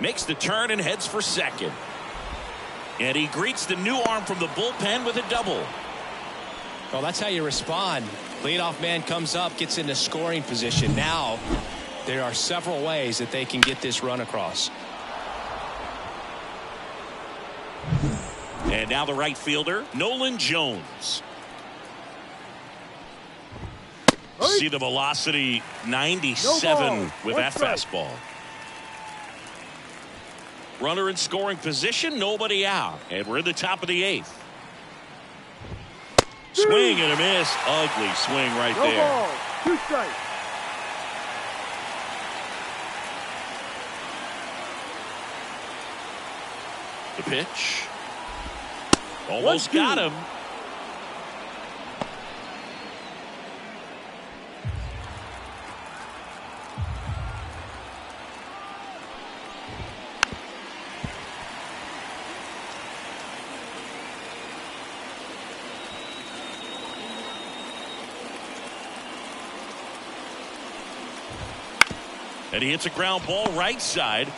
Makes the turn and heads for second. And he greets the new arm from the bullpen with a double.
Well, that's how you respond. Leadoff man comes up, gets into scoring position. Now There are several ways that they can get this run across.
And now the right fielder, Nolan Jones. See the velocity, 97 with that fastball. Runner in scoring position, nobody out. And we're in the top of the 8th. Swing and a miss. Ugly swing right
No
there.
ball. 2 strikes.
The pitch. Almost got him. And he hits a ground ball right side.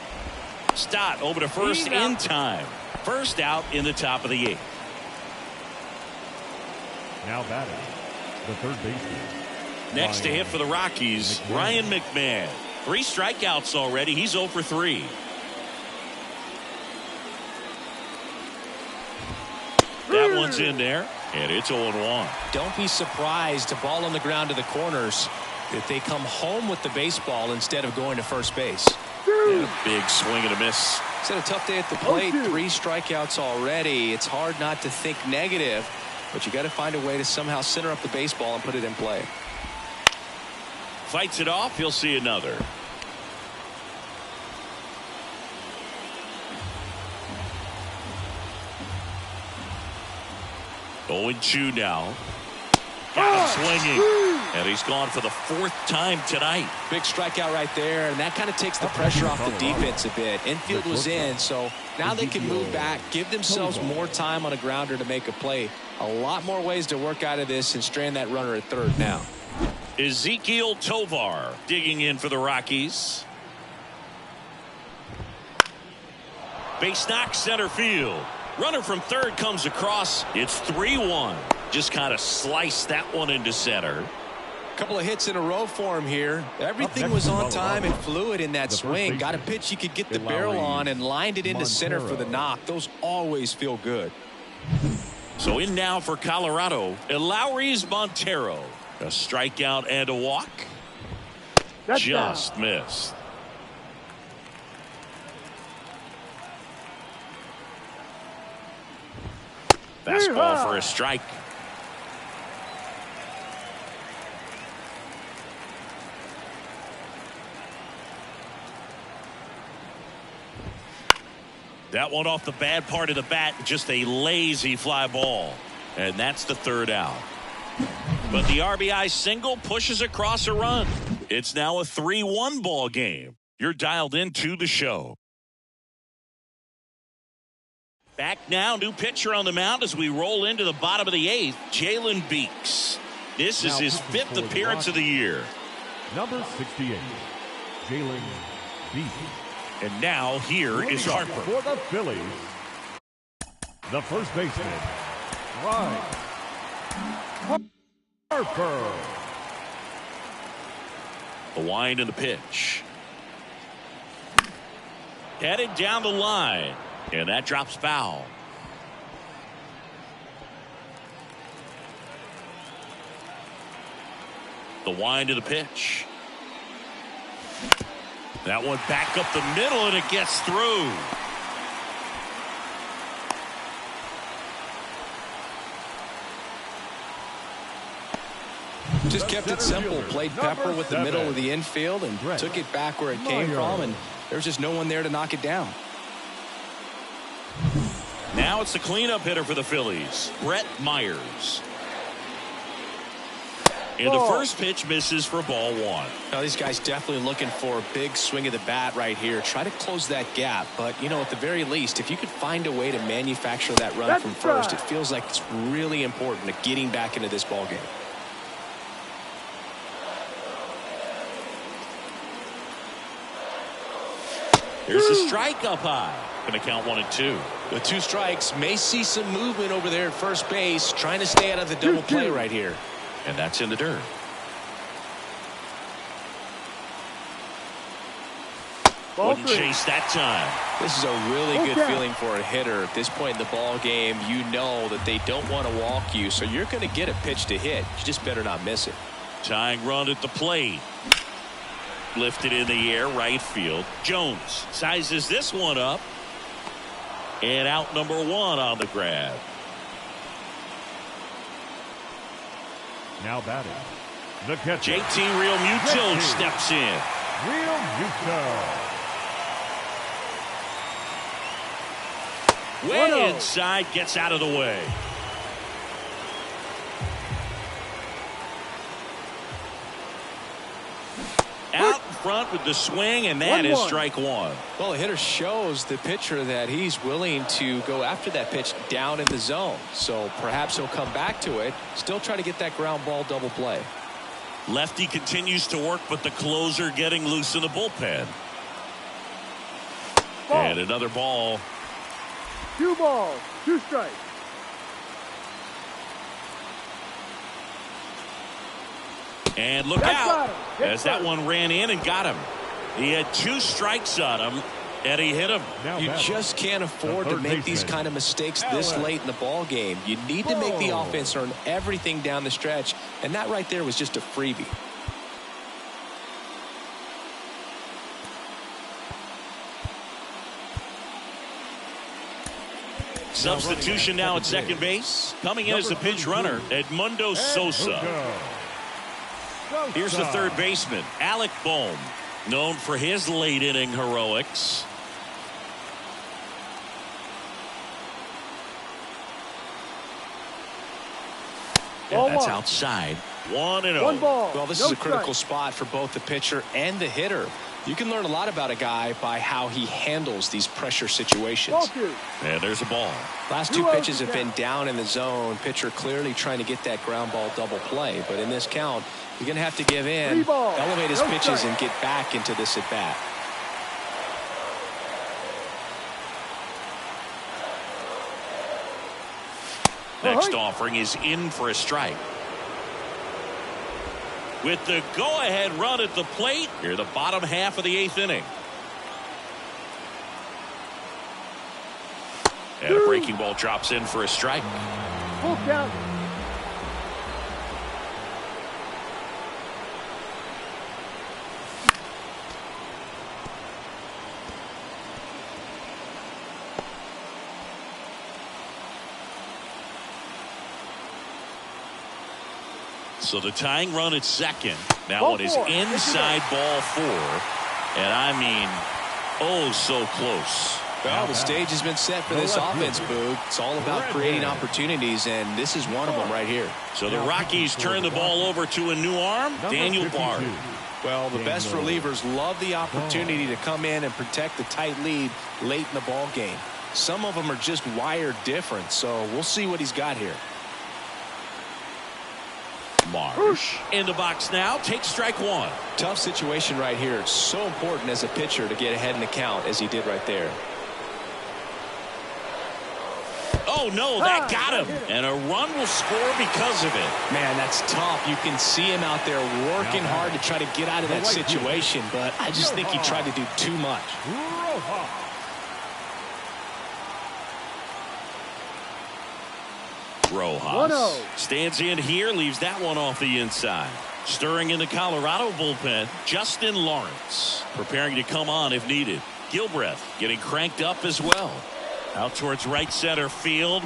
Stott over to first in time. First out in the top of the 8th.
Now batting, the third baseman.
Next to hit for the Rockies, Ryan McMahon. 3 strikeouts already. He's 0 for 3. That one's in there, and it's 0-1.
Don't be surprised, a ball on the ground to the corners, if they come home with the baseball instead of going to first base.
And a big swing and a miss.
It's had a tough day at the plate. 3 strikeouts already. It's hard not to think negative, but you got to find a way to somehow center up the baseball and put it in play.
Fights it off. He'll see another. Going 2 now. Got him swinging. And he's gone for the 4th time tonight.
Big strikeout right there, and that kind of takes the pressure off the defense a bit. Infield was in, so now they can move back, give themselves more time on a grounder to make a play. A lot more ways to work out of this and strand that runner at third now.
Ezekiel Tovar digging in for the Rockies. Base knock center field. Runner from third comes across. It's 3-1. Just kind of sliced that one into center.
Couple of hits in a row for him here. Everything was on time and fluid in that swing. Got a pitch you could get the barrel on and lined it into center for the knock. Those always feel good.
So in now for Colorado, Elauris Montero. A strikeout and a walk. Just missed. Fastball for a strike. That one off the bad part of the bat, just a lazy fly ball. And that's the 3rd out. But the RBI single pushes across a run. It's now a 3-1 ball game. You're dialed into the show. Back now, new pitcher on the mound as we roll into the bottom of the 8th, Jalen Beeks. This is his 5th appearance of the year.
Number 68, Jalen Beeks.
And now here is Harper.
For the Phillies, the first baseman, Ryan Harper.
The wind and the pitch. Headed down the line. And that drops foul. The wind of the pitch. That one back up the middle, and it gets through.
Just kept it simple. Played pepper with the middle of the infield and took it back where it came from, and there's just no one there to knock it down.
Now it's the cleanup hitter for the Phillies, Brett Myers. And the first pitch misses for ball 1.
Now these guys definitely looking for a big swing of the bat right here. Try to close that gap. But, you know, at the very least, if you could find a way to manufacture that run from first, it feels like it's really important to getting back into this ball game.
Here's a strike up high. Going to count 1 and 2.
With 2 strikes, may see some movement over there at first base, trying to stay out of the double play right here.
And that's in the dirt.
Ball
Wouldn't
3.
chase that time.
This is a really good
Okay.
feeling for a hitter. At this point in the ball game, you know that they don't want to walk you, so you're going to get a pitch to hit. You just better not miss it.
Tying run at the plate. Lifted in the air, right field. Jones sizes this one up. And out number 1 on the grab.
Now batting, the catcher,
JT Real Muto
JT.
steps in.
Real Muto.
Way
1-0.
inside, gets out of the way. Out in front with the swing, and that is
1-1.
strike 1.
Well, the hitter shows the pitcher that he's willing to go after that pitch down in the zone. So perhaps he'll come back to it, still try to get that ground ball double play.
Lefty continues to work, but the closer getting loose in the bullpen.
Ball.
And another ball.
2 balls, 2 strikes.
And look
That's
out
got him. Hit
as that
first.
one ran in and got him. He had 2 strikes on him, and he hit him.
Now
You
batting,
just can't afford to
third
make these
baseman,
kind of mistakes this
Alex.
late in the ball game. You need to make the
Ball.
offense earn everything down the stretch, and that right there was just a freebie.
Substitution now at second base. Coming in as the pinch runner, Edmundo Sosa.
Sosa.
Here's the third baseman, Alec Bohm, known for his late inning heroics.
Ball
And that's
1.
outside. 1-0.
1 ball.
Well, this
no
is a critical
strike.
spot for both the pitcher and the hitter. You can learn a lot about a guy by how he handles these pressure situations.
Ball 2.
And there's a ball.
Last 2
2-0
pitches have been
down.
down in the zone. Pitcher clearly trying to get that ground ball double play. But in this count, you're going to have to give in,
3 balls,
elevate his
no
pitches,
strike.
and get back into this at bat.
Next
Uh-huh.
offering is in for a strike. With the go-ahead run at the plate, here the bottom half of the 8th inning. And a breaking ball drops in for a strike.
Full count.
So the tying run at second. That
Ball
one is
4.
inside ball 4. And I mean, oh, so close.
Well, the stage has been set for this offense, Boog. It's all about creating opportunities, and this is one of them right here.
So the Rockies turn the ball over to a new arm,
Number
Daniel
52.
Bard.
Well, the best relievers love the opportunity to come in and protect the tight lead late in the ball game. Some of them are just wired different, so we'll see what he's got here.
Marsh in the box now, takes strike 1.
Tough situation right here. It's so important as a pitcher to get ahead in the count as he did right there.
Oh no, that got him, and a run will score because of it.
Man, that's tough. You can see him out there working hard to try to get out of that situation, but I just think he tried to do too much.
Rojas.
Rojas
1-0.
stands in here, leaves that one off the inside. Stirring in the Colorado bullpen, Justin Lawrence preparing to come on if needed. Gilbreth getting cranked up as well. Out towards right center field.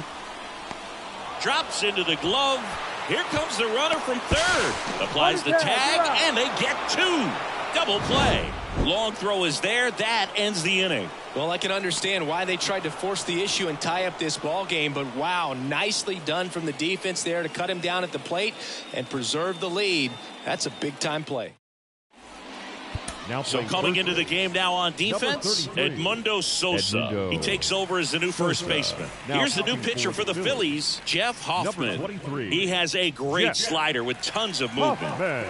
Drops into the glove. Here comes the runner from third. Applies the tag, and they get 2. Double play. Long throw is there. That ends the inning.
Well, I can understand why they tried to force the issue and tie up this ball game, but wow, nicely done from the defense there to cut him down at the plate and preserve the lead. That's a big-time play.
Now
So
playing
coming
first
into the
base,
game now on
number
defense,
33,
Edmundo Sosa.
Edmundo
He takes over as the new first
Sosa.
baseman.
Now
Here's the new
talking
pitcher for the Phillies, Jeff Hoffman.
Number 23,
He has a great
Jeff
slider with tons of movement.
Hoffman.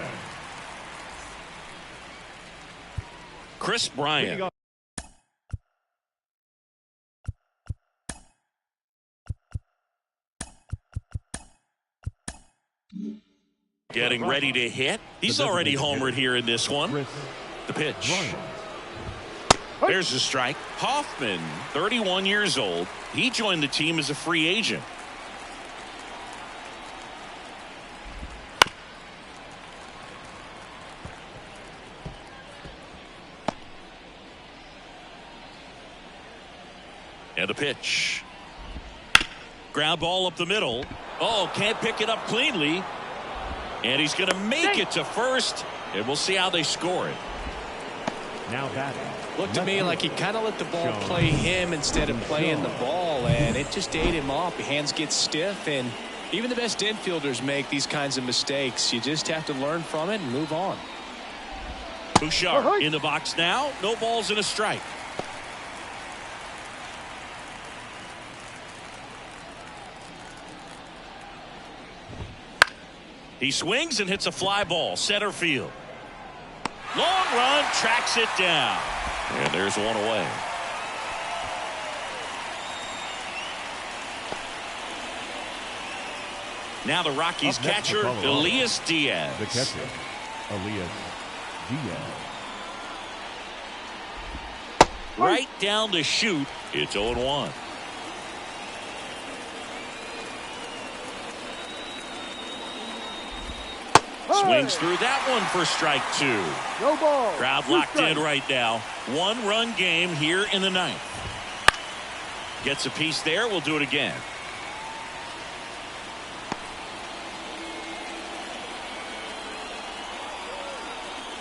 Chris Bryant. Getting ready to hit. He's already homered here in this one.
Chris
The pitch.
Bryant.
There's a strike. Hoffman, 31 years old. He joined the team as a free agent. And the pitch. Ground ball up the middle. Oh, can't pick it up cleanly. And he's going to make it to first. And we'll see how they score it.
Now batting.
Looked to me like he kind of let the ball play him instead of playing the ball, and it just ate him off. Hands get stiff, and even the best infielders make these kinds of mistakes. You just have to learn from it and move on.
Bouchard in the box now. No balls and a strike. He swings and hits a fly ball center field. Long run, tracks it down. And there's one away. Now the Rockies catcher, Elias Diaz.
The catcher, Elias Diaz.
Right down the chute. It's 0-1. Swings through that one for strike 2.
No ball.
Crowd locked in right now. 1-run game here in the 9th. Gets a piece there. We'll do it again.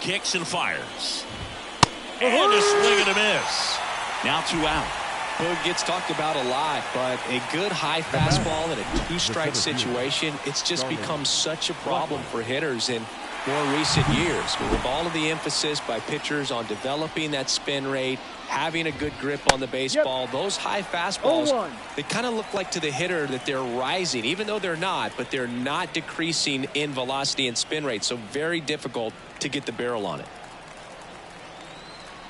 Kicks and fires. And a swing and a miss. Now 2 out.
Boog gets talked about a lot, but a good high fastball in a 2-strike situation, it's just become such a problem for hitters in more recent years. With all of the emphasis by pitchers on developing that spin rate, having a good grip on the baseball, those high fastballs, they kind of look like to the hitter that they're rising, even though they're not, but they're not decreasing in velocity and spin rate, so very difficult to get the barrel on it.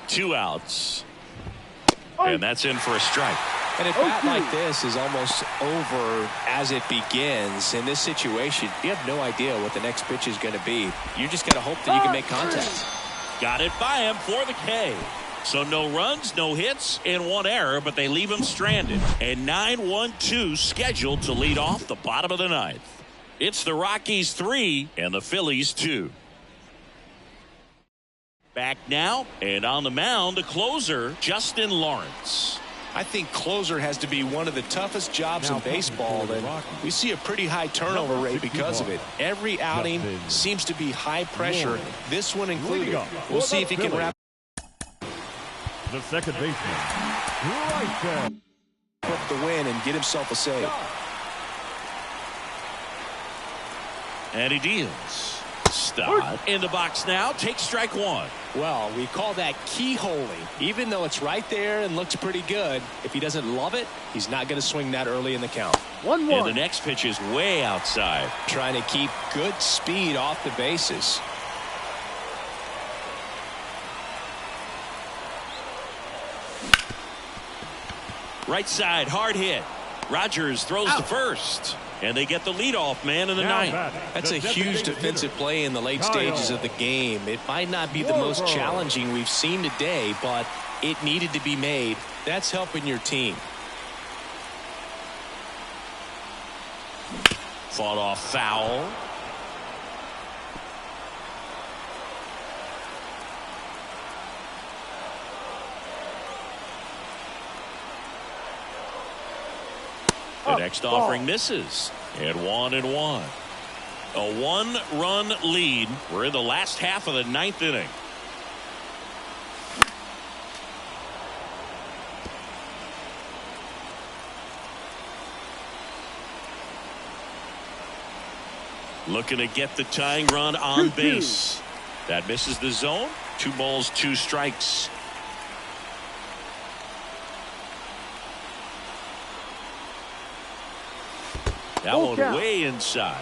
2 outs. And that's in for a strike.
And a bat like this is almost over as it begins. In this situation, you have no idea what the next pitch is going to be. You just got to hope that you can make contact.
Got it by him for the K. So no runs, no hits, and 1 error, but they leave him stranded. And 9-1-2 scheduled to lead off the bottom of the 9th. It's the Rockies 3 and the Phillies 2. Back now, and on the mound, the closer, Justin Lawrence.
I think closer has to be one of the toughest jobs in baseball, and we see a pretty high turnover rate because of it. Every outing seems to be high pressure, this one included. We'll see if he can wrap
the second baseman, right there,
up the win and get himself a save.
And he deals. Stott in the box now. Take strike 1.
Well, we call that keyholing. Even though it's right there and looks pretty good, if he doesn't love it, he's not going to swing that early in the count.
1-1.
And the next pitch is way outside.
Trying to keep good speed off the bases.
Right side, hard hit. Rogers throws to first. And they get the leadoff man in the 9th.
That's a huge defensive play in the late stages of the game. It might not be the most challenging we've seen today, but it needed to be made. That's helping your team.
Fought off foul. The next offering misses. And 1-1. A 1-run lead. We're in the last half of the 9th inning. Looking to get the tying run on base. That misses the zone. 2 balls, 2 strikes. That one way inside.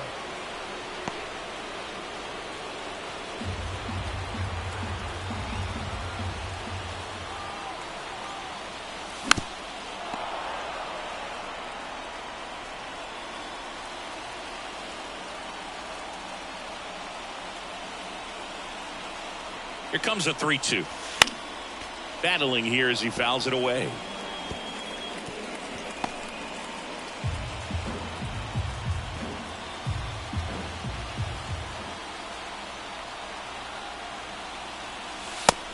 Here comes a 3-2. Battling here as he fouls it away.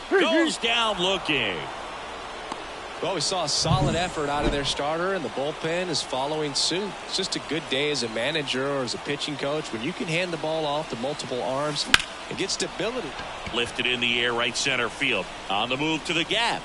Goes down looking.
Well, we saw a solid effort out of their starter, and the bullpen is following suit. It's just a good day as a manager or as a pitching coach when you can hand the ball off to multiple arms and get stability.
Lifted in the air, right center field. On the move to the gap.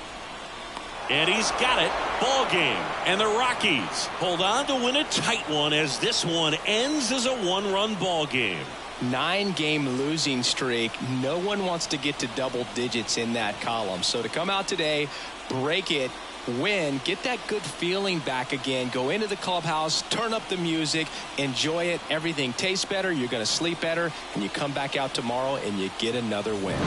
And he's got it. Ball game. And the Rockies hold on to win a tight one as this one ends as a one-run ball game.
9-game losing streak. No one wants to get to double digits in that column. So to come out today, break it, win, get that good feeling back again, go into the clubhouse, turn up the music, enjoy it. Everything tastes better. You're going to sleep better, and you come back out tomorrow and you get another win.